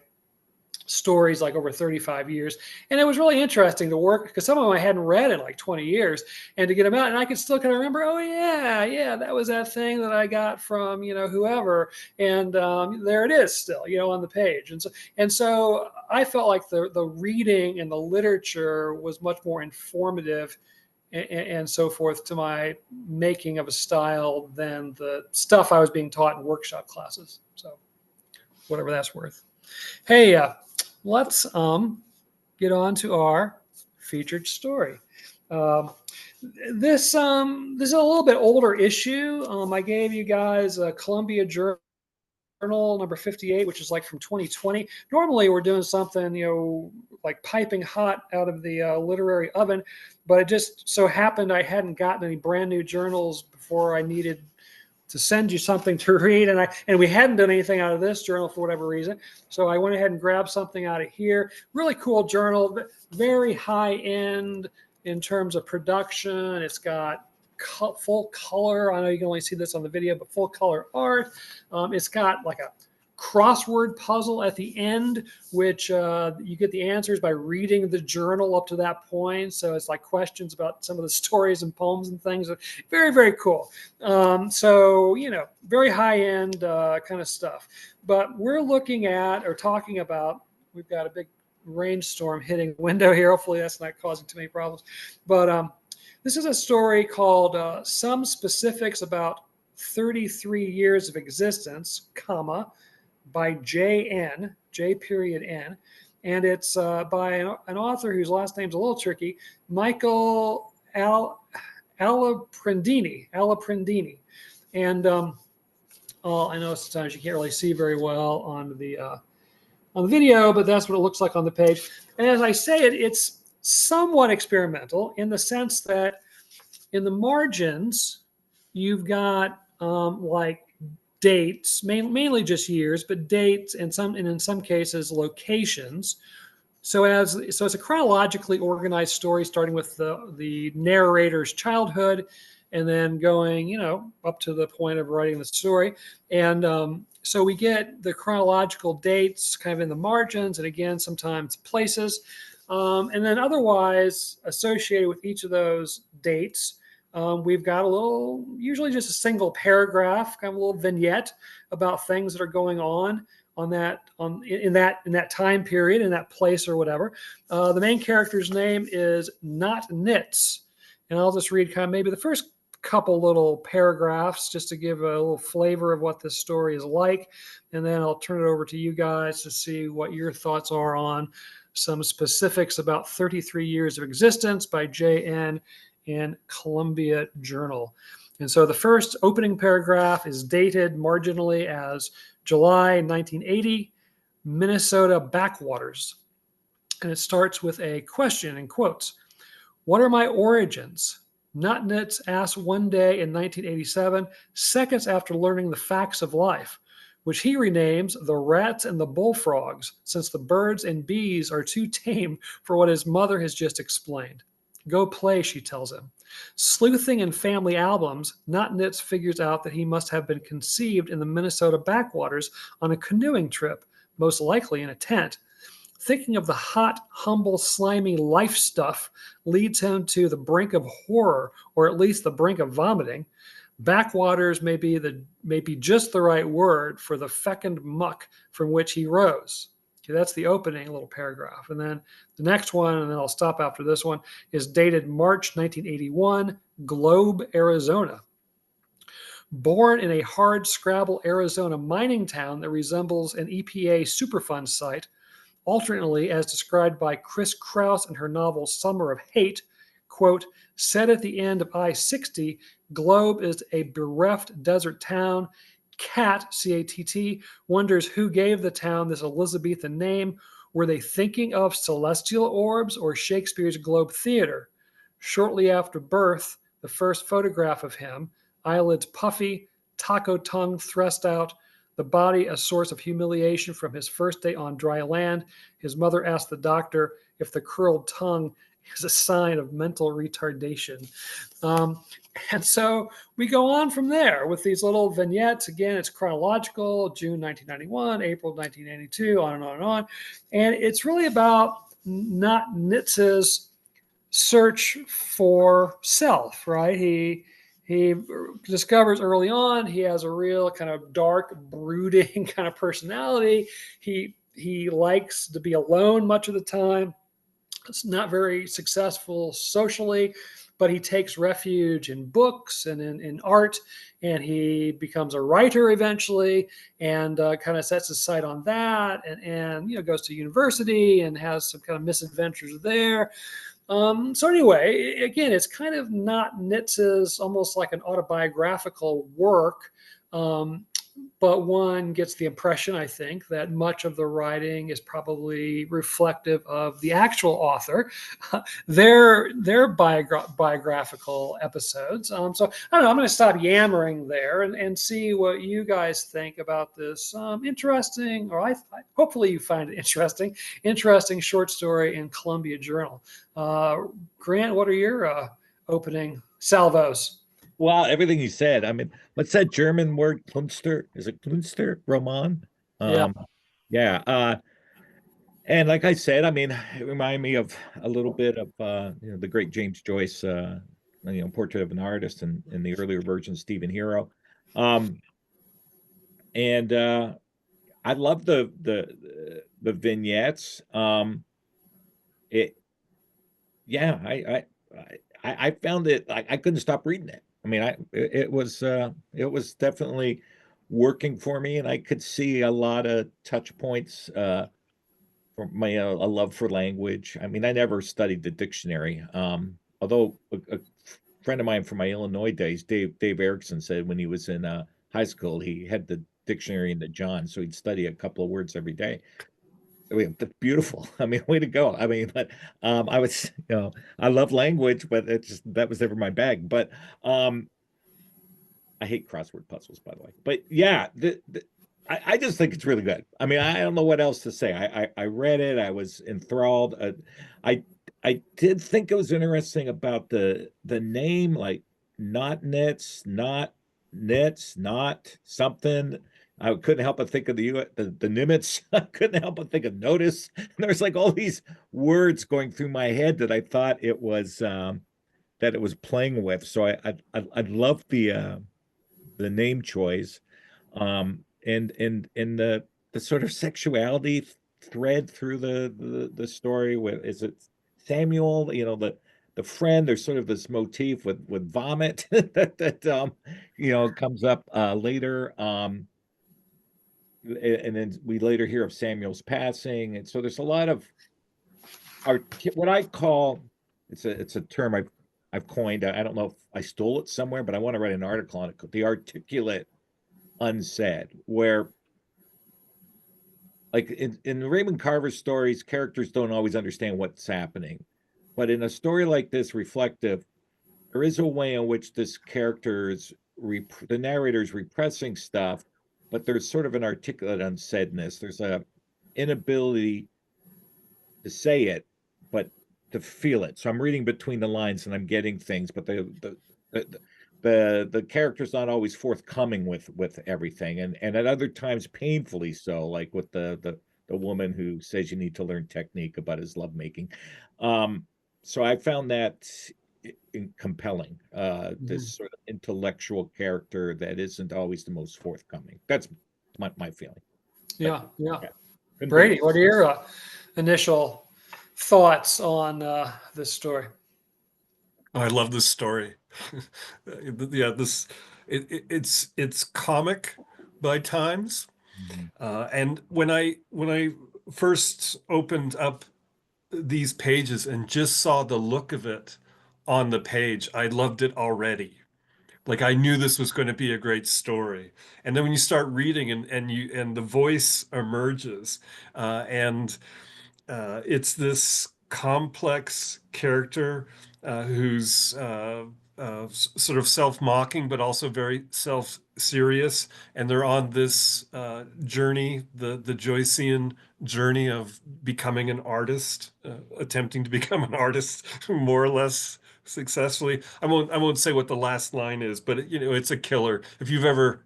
stories, like over 35 years. And it was really interesting to work, because some of them I hadn't read in like 20 years, and to get them out. And I could still kind of remember, oh yeah, that was that thing that I got from, whoever. And there it is still, on the page. And so I felt like the reading and the literature was much more informative and so forth to my making of a style than the stuff I was being taught in workshop classes. So whatever that's worth. Hey, let's get on to our featured story. This is a little bit older issue. I gave you guys a Columbia Journal number 58, which is like from 2020. Normally we're doing something, like piping hot out of the literary oven, but it just so happened I hadn't gotten any brand new journals before I needed to send you something to read, and we hadn't done anything out of this journal for whatever reason. So I went ahead and grabbed something out of here. Really cool journal, very high end in terms of production. It's got full color. I know you can only see this on the video, but full color art. It's got like a crossword puzzle at the end, which you get the answers by reading the journal up to that point. So it's like questions about some of the stories and poems and things. Very, very cool. So, very high end kind of stuff. But we're looking at or talking about, we've got a big rainstorm hitting the window here. Hopefully that's not causing too many problems. But this is a story called Some Specifics About 33 Years of Existence, comma, by J period N. And it's by an author whose last name's a little tricky, Michael Aliprandini. And I know sometimes you can't really see very well on the video, but that's what it looks like on the page. And as I say it, it's somewhat experimental in the sense that in the margins, you've got like dates, mainly just years, but dates and in some cases locations. So it's a chronologically organized story, starting with the narrator's childhood, and then going up to the point of writing the story. And so we get the chronological dates kind of in the margins, and again sometimes places, and then otherwise associated with each of those dates. We've got usually just a single paragraph, kind of a little vignette about things that are going on in that time period, in that place or whatever. The main character's name is Not Knits, and I'll just read kind of maybe the first couple little paragraphs just to give a little flavor of what this story is like, and then I'll turn it over to you guys to see what your thoughts are on Some Specifics About 33 Years of Existence by J.N. in Columbia Journal. And so the first opening paragraph is dated marginally as July 1980, Minnesota backwaters. And it starts with a question in quotes. What are my origins? Not Knits asked one day in 1987, seconds after learning the facts of life. which he renames The Rats and the Bullfrogs, since the birds and bees are too tame for what his mother has just explained. Go play, she tells him. Sleuthing in family albums, Knotnitz figures out that he must have been conceived in the Minnesota backwaters on a canoeing trip, most likely in a tent. Thinking of the hot, humble, slimy life stuff leads him to the brink of horror, or at least the brink of vomiting. Backwaters may be just the right word for the fecund muck from which he rose. Okay, that's the opening little paragraph. And then the next one, and then I'll stop after this one, is dated March 1981, Globe, Arizona. Born in a hard scrabble Arizona mining town that resembles an EPA Superfund site, alternately as described by Chris Kraus in her novel Summer of Hate, quote, set at the end of I-60, Globe is a bereft desert town. Cat, C-A-T-T, wonders who gave the town this Elizabethan name. Were they thinking of celestial orbs or Shakespeare's Globe Theater? Shortly after birth, the first photograph of him, eyelids puffy, taco tongue thrust out, the body a source of humiliation from his first day on dry land. His mother asked the doctor if the curled tongue is a sign of mental retardation. And so we go on from there with these little vignettes. Again, it's chronological, June 1991, April 1992, on and on and on. And it's really about Knotnitz's search for self, right? He discovers early on he has a real kind of dark, brooding kind of personality. He likes to be alone much of the time. It's not very successful socially, but he takes refuge in books and in art, and he becomes a writer eventually, and kind of sets his sight on that, and goes to university and has some kind of misadventures there. So anyway, again, it's kind of Knotnitz's almost like an autobiographical work. But one gets the impression, I think, that much of the writing is probably reflective of the actual author, their biographical episodes. So I don't know. I'm going to stop yammering there and see what you guys think about this interesting, or hopefully you find it interesting short story in Columbia Journal. Grant, what are your opening salvos?
Well, everything you said. I mean, what's that German word? Kunster? Is it Kunster? Roman?
Yeah.
Yeah. And like I said, I mean, it reminded me of a little bit of the great James Joyce, Portrait of an Artist, and in the earlier version, Stephen Hero. And I love the vignettes. I found it. I couldn't stop reading it. I mean, it was definitely working for me, and I could see a lot of touch points for my a love for language. I mean, I never studied the dictionary, although a friend of mine from my Illinois days, Dave Erickson, said when he was in high school, he had the dictionary in the John, so he'd study a couple of words every day. I mean, that's beautiful. I mean, way to go. I mean, but I was, I love language, but that was never my bag. But I hate crossword puzzles, by the way. But yeah, I just think it's really good. I mean, I don't know what else to say. I read it. I was enthralled. I I did think it was interesting about the name, like not knits, not knits, not something. I couldn't help but think of the Nimitz. I couldn't help but think of notice. And there's like all these words going through my head that I thought it was playing with. So I love the name choice, and the sort of sexuality thread through the story. With is it Samuel? The friend. There's sort of this motif with vomit that comes up later. And then we later hear of Samuel's passing, and so there's a lot of what I call it's a term I've coined. I don't know if I stole it somewhere, but I want to write an article on it. The articulate unsaid, where like in Raymond Carver's stories, characters don't always understand what's happening, but in a story like this, reflective, there is a way in which this character's the narrator's repressing stuff, but there's sort of an articulate unsaidness. There's a inability to say it, but to feel it. So I'm reading between the lines and I'm getting things, but the character's not always forthcoming with everything, and at other times painfully so, like with the woman who says you need to learn technique about his lovemaking. So I found that compelling, this sort of intellectual character that isn't always the most forthcoming. That's my feeling.
Yeah, yeah.
Yeah.
Brady, what are your initial thoughts on this story?
Oh, I love this story. Yeah, it's comic by times.
Mhm.
And when I first opened up these pages and just saw the look of it on the page, I loved it already. Like I knew this was going to be a great story. And then when you start reading and the voice emerges, and it's this complex character who's sort of self-mocking, but also very self-serious. And they're on this journey, the Joycean journey of becoming an artist, attempting to become an artist, more or less successfully. I won't say what the last line is, but you know, it's a killer. If you've ever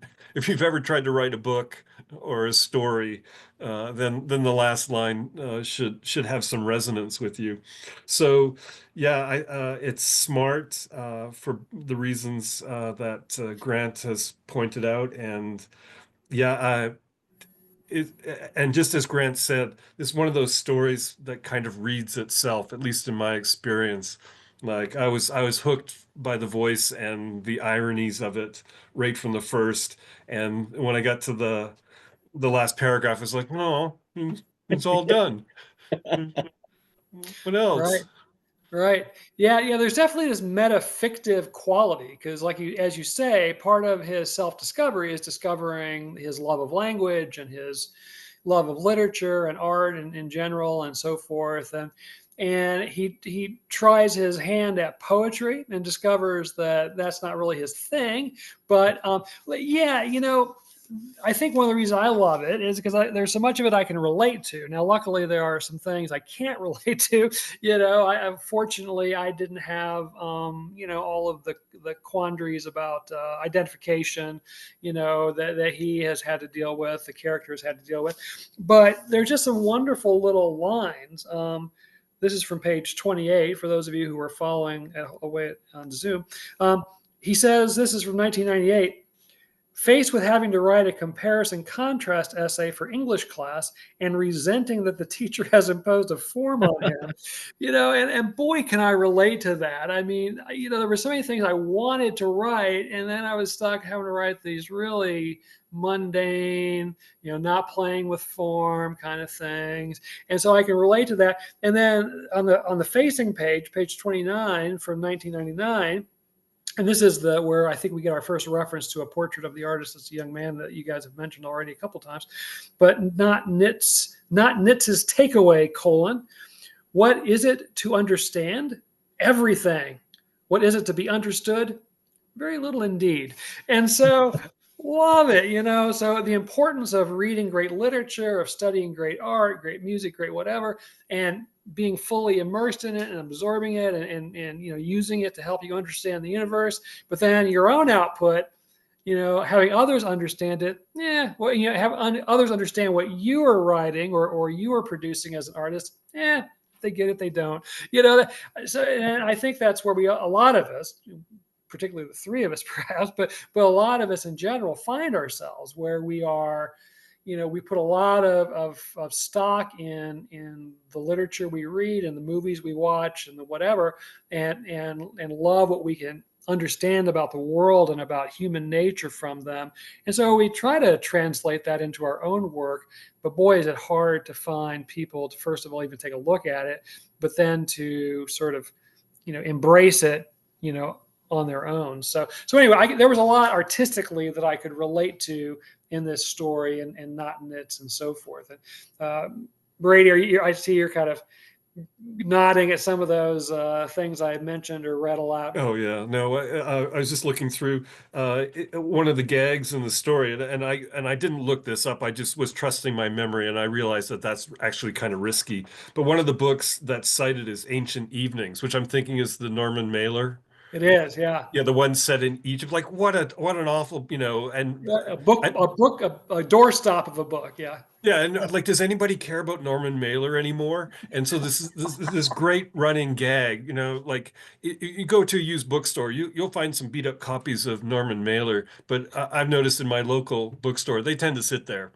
tried to write a book or a story, then the last line should have some resonance with you. So yeah, it's smart for the reasons that Grant has pointed out, and yeah, it, and just as Grant said, it's one of those stories that kind of reads itself, at least in my experience. Like I was hooked by the voice and the ironies of it right from the first. And when I got to the last paragraph, it's like, no, it's all done. What
Right.
else?
Right. Yeah. Yeah. There's definitely this metafictive quality because, like you, as you say, part of his self-discovery is discovering his love of language and his love of literature and art and in general and so forth. And he tries his hand at poetry and discovers that that's not really his thing. But yeah, I think one of the reasons I love it is because there's so much of it I can relate to. Now, luckily, there are some things I can't relate to. Unfortunately, I didn't have, all of the quandaries about identification, that he has had to deal with, the characters had to deal with. But there's just some wonderful little lines. This is from page 28 for those of you who are following away on Zoom. He says, this is from 1998. Faced with having to write a comparison contrast essay for English class and resenting that the teacher has imposed a form on him, and boy, can I relate to that. I mean, there were so many things I wanted to write, and then I was stuck having to write these really mundane, not playing with form kind of things. And so I can relate to that. And then on the facing page, page 29 from 1999, and this is where I think we get our first reference to a portrait of the artist as a young man that you guys have mentioned already a couple times, but not Nitz's takeaway, what is it to understand? Everything. What is it to be understood? Very little indeed. And so love it, so the importance of reading great literature, of studying great art, great music, great whatever, and being fully immersed in it and absorbing it and using it to help you understand the universe, but then your own output, having others understand it. Others understand what you are writing or you are producing as an artist. They get it, they don't. So, and I think that's where a lot of us, particularly the three of us perhaps, but a lot of us in general find ourselves where we are, we put a lot of stock in the literature we read and the movies we watch and the whatever, and love what we can understand about the world and about human nature from them. And so we try to translate that into our own work, but boy, is it hard to find people to, first of all, even take a look at it, but then to sort of, embrace it, on their own. So anyway, there was a lot artistically that I could relate to in this story and not nits and so forth. And Brady, I see you're kind of nodding at some of those things I had mentioned or read aloud.
Oh yeah, no, I was just looking through one of the gags in the story, and I didn't look this up. I just was trusting my memory, and I realized that that's actually kind of risky. But one of the books that's cited is Ancient Evenings, which I'm thinking is the Norman Mailer.
It is, yeah.
Yeah, the one set in Egypt. Like what an awful, and
Yeah, a doorstop of a book. Yeah.
yeah, and like, does anybody care about Norman Mailer anymore? And so this great running gag, like you go to a used bookstore, you'll find some beat up copies of Norman Mailer, but I've noticed in my local bookstore they tend to sit there.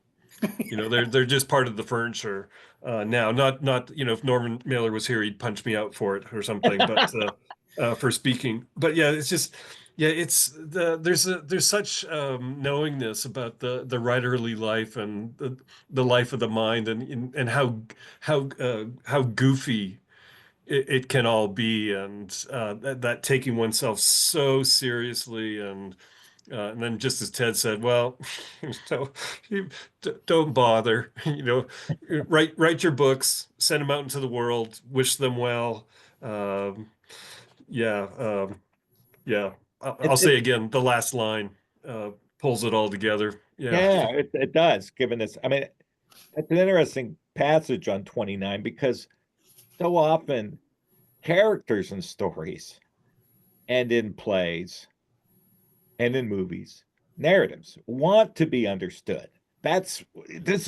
They're just part of the furniture now. Not if Norman Mailer was here, he'd punch me out for it or something. But for speaking, but yeah, it's just yeah, there's such knowingness about the writerly life and the life of the mind and how goofy it can all be and that taking oneself so seriously and then just as Ted said, well, so you don't bother, write your books, send them out into the world, wish them well. Um, yeah, yeah. I'll
It
say again, the last line uh, pulls it all together. Yeah.
yeah, it does. Given this, I mean, it's an interesting passage on 29 because so often characters in stories and in plays and in movies, narratives want to be understood. This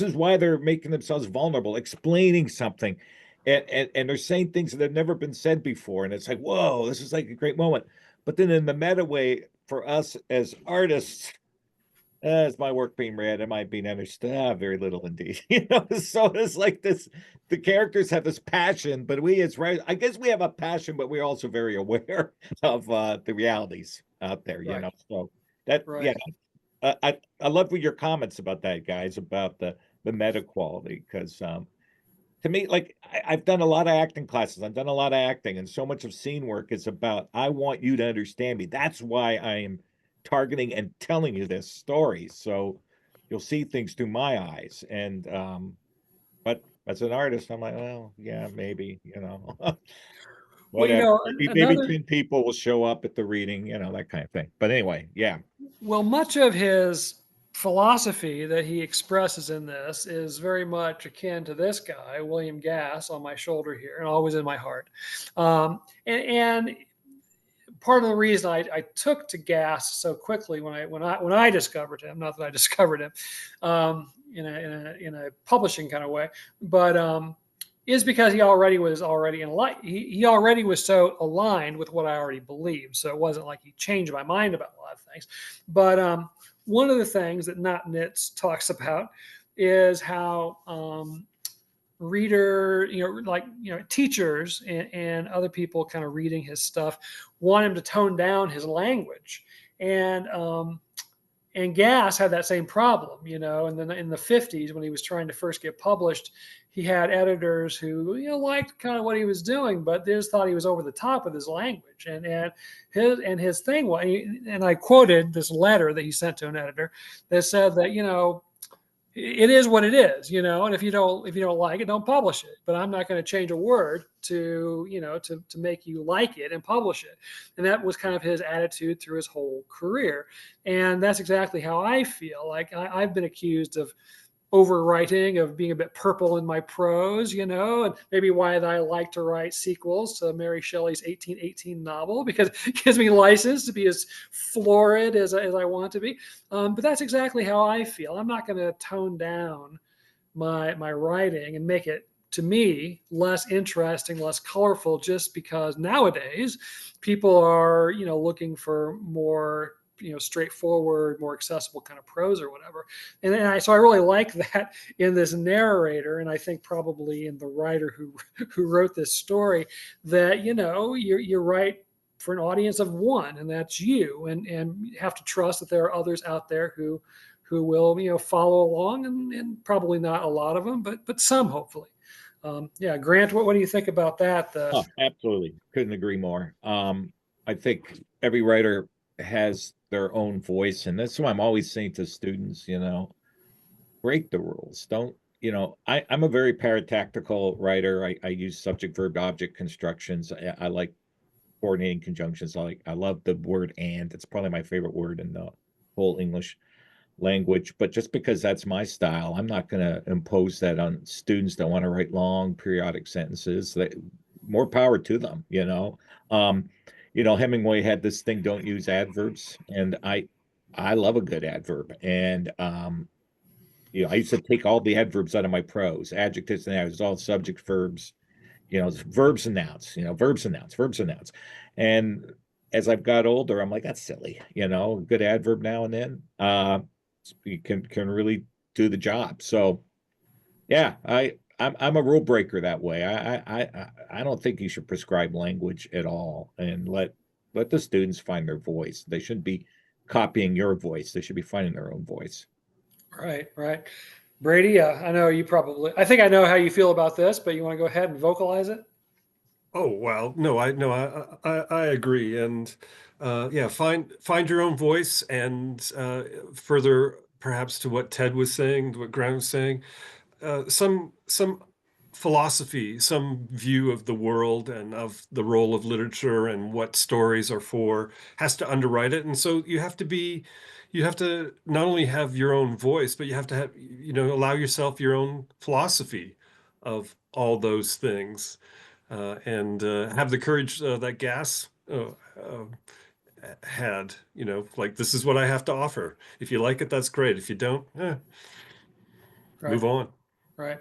is why they're making themselves vulnerable, explaining something, and they're saying things that have never been said before. And it's like, whoa, this is like a great moment. But then in the meta way, for us as artists, is my work being read? Am I being understood? Very little indeed. So it's like this, the characters have this passion, but we as right, I guess we have a passion, but we're also very aware of the realities out there,
Right.
So that yeah,
Right.
I love your comments about that, guys, about the meta quality, because to me, like I've done a lot of acting classes, I've done a lot of acting, and so much of scene work is about I want you to understand me. That's why I am targeting and telling you this story. So you'll see things through my eyes. And but as an artist, I'm like, well, yeah, maybe,
Well,
whatever. Maybe
another
10 people will show up at the reading, that kind of thing. But anyway, yeah.
well, much of his philosophy that he expresses in this is very much akin to this guy, William Gass, on my shoulder here, and always in my heart. And part of the reason I took to Gass so quickly when I discovered him, not that I discovered him in a publishing kind of way, but is because he already was he already was so aligned with what I already believed. So it wasn't like he changed my mind about a lot of things. But one of the things that Not Nits talks about is how teachers and other people kind of reading his stuff want him to tone down his language. And Gass had that same problem, and then in the 50s when he was trying to first get published, he had editors who liked kind of what he was doing, but they just thought he was over the top with his language. And his thing was, and I quoted this letter that he sent to an editor that said that it is what it is, and if you don't like it, don't publish it. But I'm not going to change a word to make you like it and publish it. And that was kind of his attitude through his whole career. And that's exactly how I feel. Like I've been accused of overwriting, of being a bit purple in my prose, and maybe why I like to write sequels to Mary Shelley's 1818 novel, because it gives me license to be as florid as I want to be. But that's exactly how I feel. I'm not going to tone down my writing and make it, to me, less interesting, less colorful, just because nowadays people are looking for more straightforward, more accessible kind of prose or whatever. So I really like that in this narrator, and I think probably in the writer who wrote this story, that you write for an audience of one, and that's you, and you have to trust that there are others out there who will follow along, and probably not a lot of them, but some, hopefully. Yeah, Grant, what do you think about that?
Oh, absolutely. Couldn't agree more. I think every writer has their own voice, and that's why I'm always saying to students, break the rules. Don't, I'm a very paratactical writer. I use subject verb object constructions. I like coordinating conjunctions. I love the word and. It's probably my favorite word in the whole English language. But just because that's my style, I'm not going to impose that on students that want to write long periodic sentences. More power to them. Hemingway had this thing, don't use adverbs, and I love a good adverb. And I used to take all the adverbs out of my prose, adjectives and adverbs, all subject verbs, verbs and nouns, verbs and nouns, verbs and nouns. And as I've got older, I'm like, that's silly, a good adverb now and then you can really do the job. So yeah, I'm a rule breaker that way. I don't think you should prescribe language at all, and let the students find their voice. They shouldn't be copying your voice. They should be finding their own voice.
Right, right. Brady, I know I think I know how you feel about this, but you want to go ahead and vocalize it?
Oh, well, no, I agree. And yeah, find your own voice. And further, perhaps to what Ted was saying, to what Grant was saying, some philosophy, some view of the world and of the role of literature and what stories are for has to underwrite it. And so you have to not only have your own voice, but you have to have, allow yourself your own philosophy of all those things, and have the courage that Gass had, like, this is what I have to offer. If you like it, that's great. If you don't,
Right.
move on.
Right.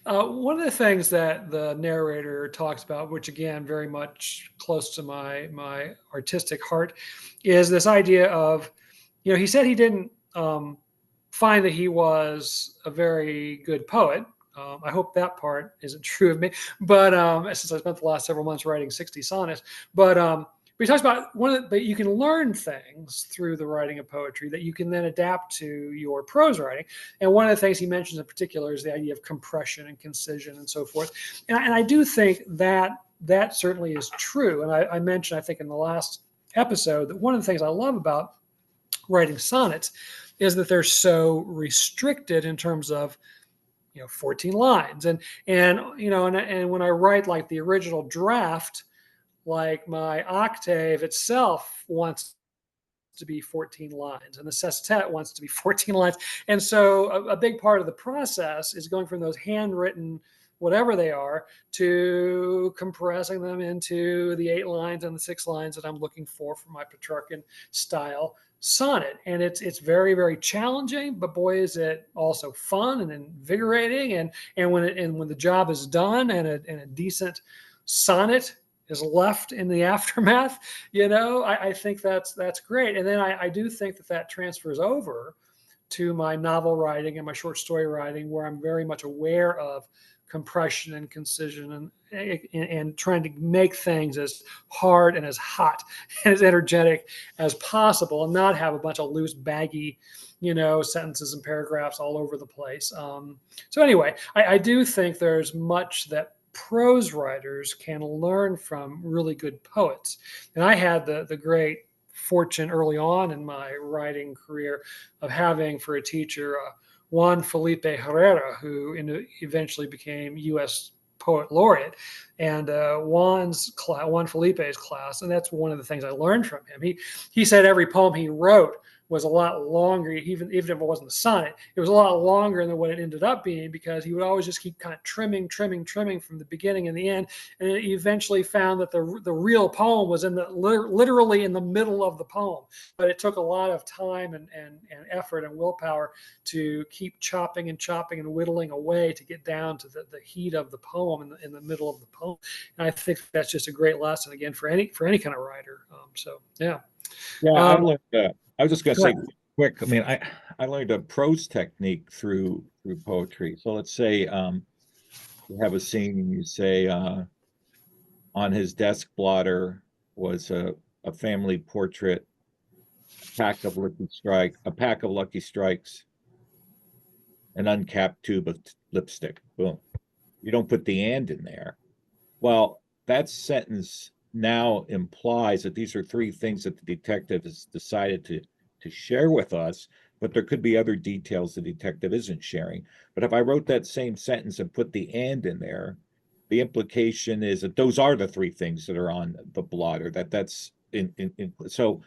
One of the things that the narrator talks about, which again, very much close to my artistic heart, is this idea of, he said he didn't find that he was a very good poet. I hope that part isn't true of me, but since I spent the last several months writing 60 sonnets, but he talks about that you can learn things through the writing of poetry that you can then adapt to your prose writing. And one of the things he mentions in particular is the idea of compression and concision and so forth. And I do think that certainly is true. And I mentioned, I think in the last episode, that one of the things I love about writing sonnets is that they're so restricted in terms of 14 lines. And when I write like the original draft, like my octave itself wants to be 14 lines and the sestet wants to be 14 lines. And so a big part of the process is going from those handwritten, whatever they are, to compressing them into the 8 lines and the 6 lines that I'm looking for my Petrarchan style sonnet. And it's very, very challenging, but boy, is it also fun and invigorating. And when the job is done and a decent sonnet is left in the aftermath, I think that's great. And then I do think that transfers over to my novel writing and my short story writing, where I'm very much aware of compression and concision and trying to make things as hard and as hot and as energetic as possible, and not have a bunch of loose, baggy, sentences and paragraphs all over the place. So anyway, I do think there's much that prose writers can learn from really good poets. And I had the great fortune early on in my writing career of having for a teacher Juan Felipe Herrera, who eventually became U.S. Poet Laureate. And Juan Felipe's class, and that's one of the things I learned from him. He said every poem he wrote was a lot longer, even if it wasn't a sonnet. It was a lot longer than what it ended up being, because he would always just keep kind of trimming from the beginning and the end. And he eventually found that the real poem was literally in the middle of the poem. But it took a lot of time and effort and willpower to keep chopping and whittling away to get down to the heat of the poem in the middle of the poem. And I think that's just a great lesson, again, for any kind of writer. So yeah.
Yeah, I've learned that. I was just going to say quick. I mean, I learned a prose technique through poetry. So let's say you have a scene and you say on his desk blotter was a family portrait, a pack of Lucky Strikes, an uncapped tube of lipstick. Boom. You don't put the and in there. Well, that sentence now implies that these are 3 things that the detective has decided to share with us, but there could be other details the detective isn't sharing. But if I wrote that same sentence and put the and in there, the implication is that those are the three things that are on the blotter. That's in so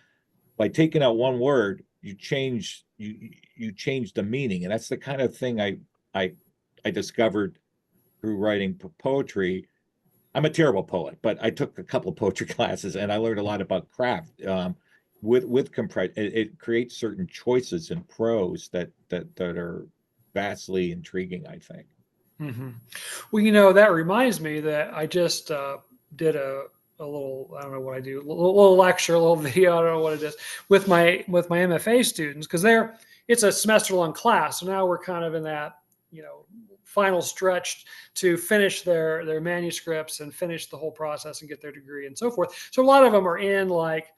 by taking out one word, you change the meaning, and that's the kind of thing I discovered through writing poetry. I'm a terrible poet, but I took a couple of poetry classes and I learned a lot about craft. With compress, it creates certain choices in prose that are vastly intriguing, I think.
Hmm. Well, that reminds me that I just did a little, I don't know what I do, little lecture, a little video, I don't know what it is, with my MFA students, because it's a semester long class. So now we're kind of in that, final stretch to finish their manuscripts and finish the whole process and get their degree and so forth. So a lot of them are in like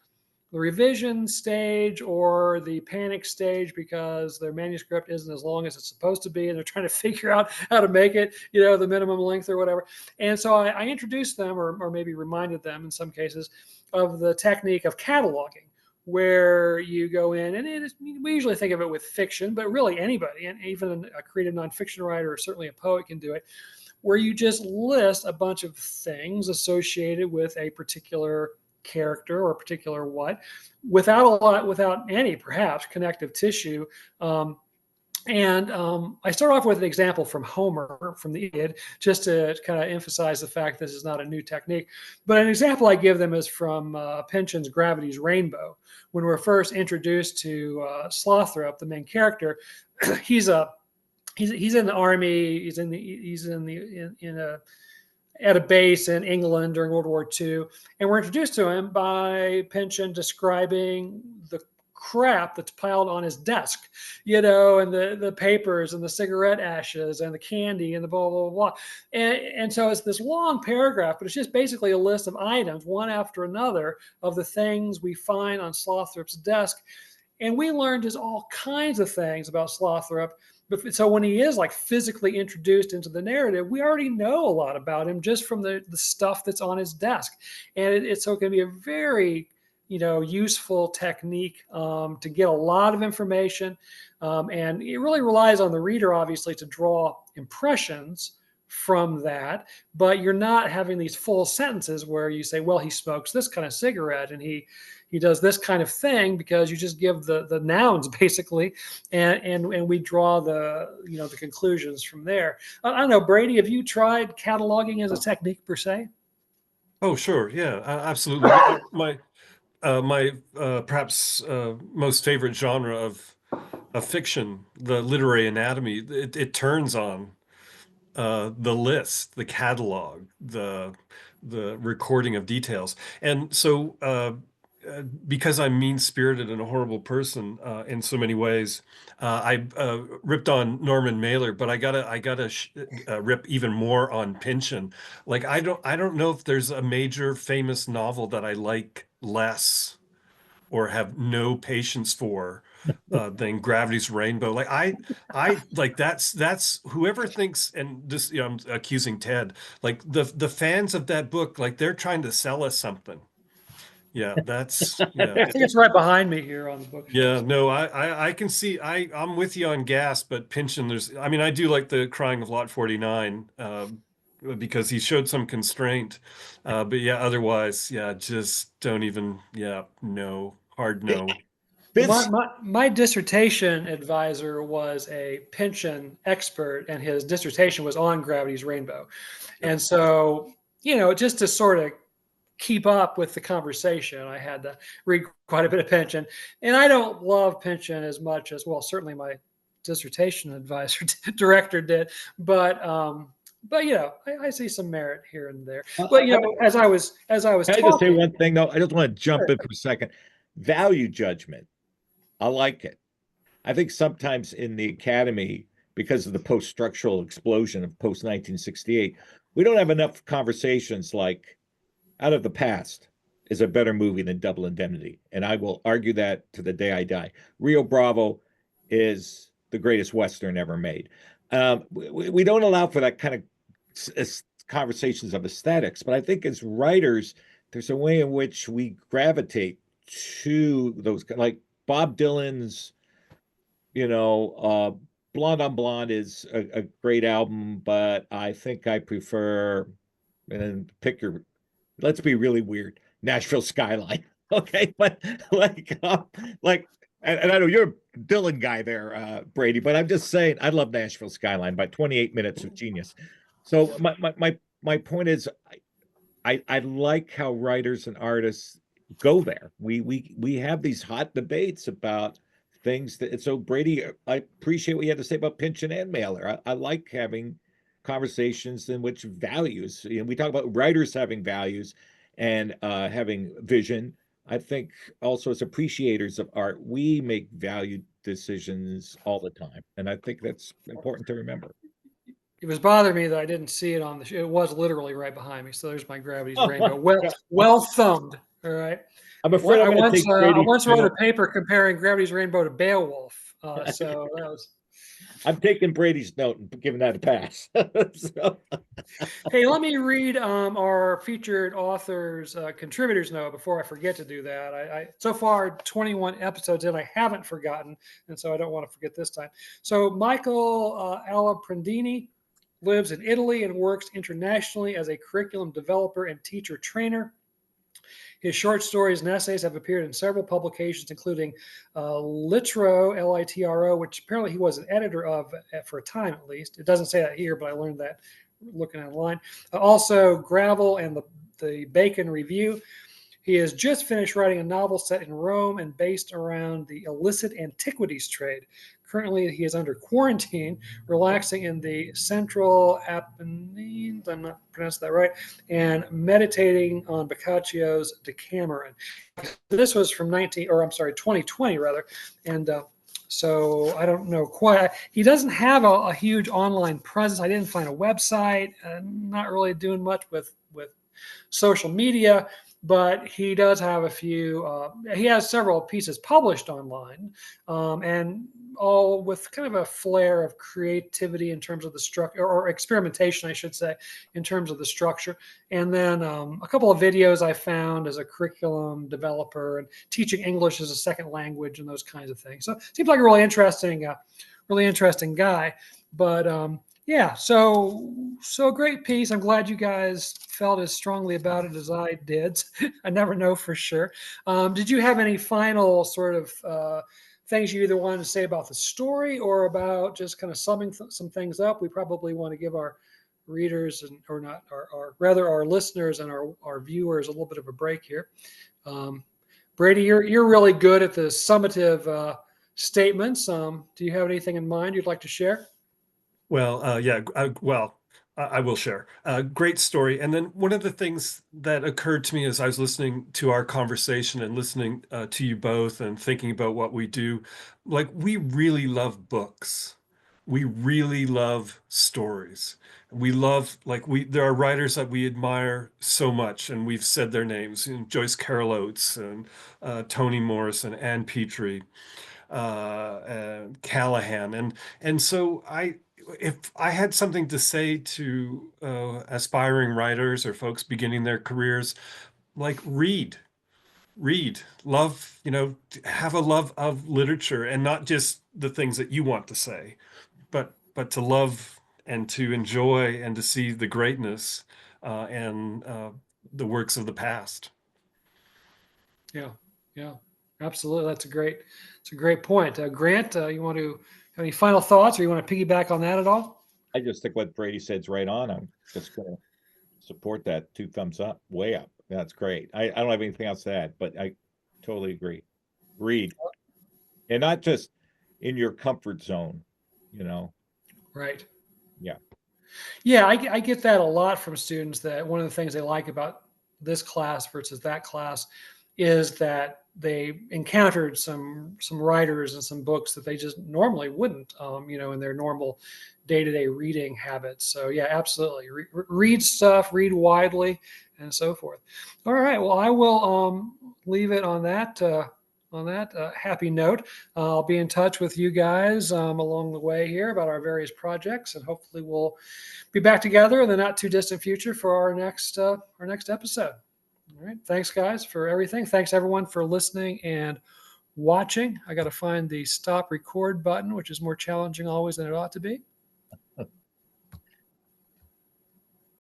the revision stage or the panic stage because their manuscript isn't as long as it's supposed to be, and they're trying to figure out how to make it, the minimum length or whatever. And so I introduced them, or maybe reminded them in some cases, of the technique of cataloging, where you go in, and we usually think of it with fiction, but really anybody, and even a creative nonfiction writer or certainly a poet can do it, where you just list a bunch of things associated with a particular character or a particular without any perhaps connective tissue. I start off with an example from Homer, from the Iliad, just to kind of emphasize the fact this is not a new technique. But an example I give them is from Pynchon's Gravity's Rainbow. When we're first introduced to Slothrop, the main character, he's in the army. He's at a base in England during World War II, and we're introduced to him by Pynchon describing the crap that's piled on his desk, and the papers and the cigarette ashes and the candy and the blah, blah, blah. And so it's this long paragraph, but it's just basically a list of items, one after another, of the things we find on Slothrop's desk. And we learned just all kinds of things about Slothrop. But so when he is like physically introduced into the narrative, we already know a lot about him just from the stuff that's on his desk. And so it can be a very useful technique to get a lot of information. And it really relies on the reader, obviously, to draw impressions from that. But you're not having these full sentences where you say, well, he smokes this kind of cigarette and he does this kind of thing, because you just give the nouns basically, and we draw the conclusions from there. I don't know, Brady, have you tried cataloging as a technique per se?
Oh, sure. Yeah, absolutely. My perhaps most favorite genre of fiction, the literary anatomy, it turns on the list, the catalog, the recording of details. And so because I'm mean-spirited and a horrible person in so many ways, I ripped on Norman Mailer, but I gotta rip even more on Pynchon. Like I don't know if there's a major famous novel that I like less or have no patience for than Gravity's Rainbow. Like I like that's whoever thinks, and this, I'm accusing Ted, like the fans of that book, like they're trying to sell us something. Yeah, yeah.
I think it's right behind me here on the bookshelf.
Yeah, no, I can see, I'm with you on Gas, but Pynchon, I mean, I do like the Crying of Lot 49 because he showed some constraint. But yeah, otherwise, yeah, just don't even, yeah, no, hard no.
This
My dissertation advisor was a Pynchon expert, and his dissertation was on Gravity's Rainbow. And so, just to sort of keep up with the conversation, I had to read quite a bit of Pynchon. And I don't love Pynchon as much as, well, certainly my dissertation advisor director did, but I see some merit here and there. But as I was
can I just say
talking,
one thing though? I just want to jump in for a second. Value judgment. I like it. I think sometimes in the academy, because of the post-structural explosion of post 1968, we don't have enough conversations like Out of the Past is a better movie than Double Indemnity. And I will argue that to the day I die. Rio Bravo is the greatest Western ever made. We don't allow for that kind of conversations of aesthetics, but I think as writers, there's a way in which we gravitate to those, like Bob Dylan's Blonde on Blonde is a great album, but I think I prefer, and then let's be really weird, Nashville Skyline. Okay, but like, like, and I know you're a Dylan guy there, Brady, but I'm just saying I love Nashville Skyline by 28 minutes of genius. So my point is, I like how writers and artists go there. We have these hot debates about things that. So Brady, I appreciate what you had to say about Pynchon and Mailer. I like having conversations in which values. We talk about writers having values and having vision. I think also as appreciators of art, we make valued decisions all the time, and I think that's important to remember.
It was bothering me that I didn't see it on the show. It was literally right behind me. So there's my Gravity's
Oh
Rainbow.
my
Well,
God.
well thumbed. All right.
I'm afraid I'm going to take
I
Brady.
once wrote a paper comparing Gravity's Rainbow to Beowulf. So that was.
I'm taking Brady's note and giving that a pass. So,
Hey, let me read our featured authors contributors note before I forget to do that. I so far 21 episodes in, I haven't forgotten, and so I don't want to forget this time. So Michael Aliprandini lives in Italy and works internationally as a curriculum developer and teacher trainer. His short stories and essays have appeared in several publications, including Litro, Litro, which apparently he was an editor of for a time at least. It doesn't say that here, but I learned that looking online. Also, Gravel and the Bacon Review. He has just finished writing a novel set in Rome and based around the illicit antiquities trade. Currently, he is under quarantine, relaxing in the Central Apennines, I'm not pronouncing that right, and meditating on Boccaccio's Decameron. This was from 2020 rather, and so I don't know quite. He doesn't have a huge online presence. I didn't find a website. Not really doing much with social media, but he does have a few. He has several pieces published online, and all with kind of a flair of creativity in terms of the structure or experimentation, I should say, in terms of the structure. And then a couple of videos I found as a curriculum developer and teaching English as a second language and those kinds of things. So it seems like a really interesting guy. But yeah, so great piece. I'm glad you guys felt as strongly about it as I did. I never know for sure. Did you have any final sort of things you either wanted to say about the story or about just kind of summing some things up? We probably want to give our readers or not, or rather our listeners and our viewers a little bit of a break here. Brady, you're really good at the summative statements. Do you have anything in mind you'd like to share?
Well, yeah, I will share. Great story. And then one of the things that occurred to me as I was listening to our conversation and listening to you both and thinking about what we do, like we really love books. We really love stories. We love, there are writers that we admire so much, and we've said their names, Joyce Carol Oates and Toni Morrison, Anne Petrie, and Callahan. And so if I had something to say to aspiring writers or folks beginning their careers, like read, love, have a love of literature and not just the things that you want to say, but to love and to enjoy and to see the greatness and the works of the past.
Yeah, absolutely. That's a great point. Grant, you want to have any final thoughts, or you want to piggyback on that at all?
I just think what Brady said's right on. I'm just going to support that. 2 thumbs up, way up. That's great. I don't have anything else to add, but I totally agree. Read, and not just in your comfort zone,
Right.
Yeah.
Yeah, I get that a lot from students, that one of the things they like about this class versus that class is that they encountered some writers and some books that they just normally wouldn't, in their normal day-to-day reading habits. So yeah, absolutely. Read stuff, read widely, and so forth. All right. Well, I will leave it on that. Happy note. I'll be in touch with you guys along the way here about our various projects, and hopefully we'll be back together in the not too distant future for our next episode. All right. Thanks, guys, for everything. Thanks, everyone, for listening and watching. I got to find the stop record button, which is more challenging always than it ought to be.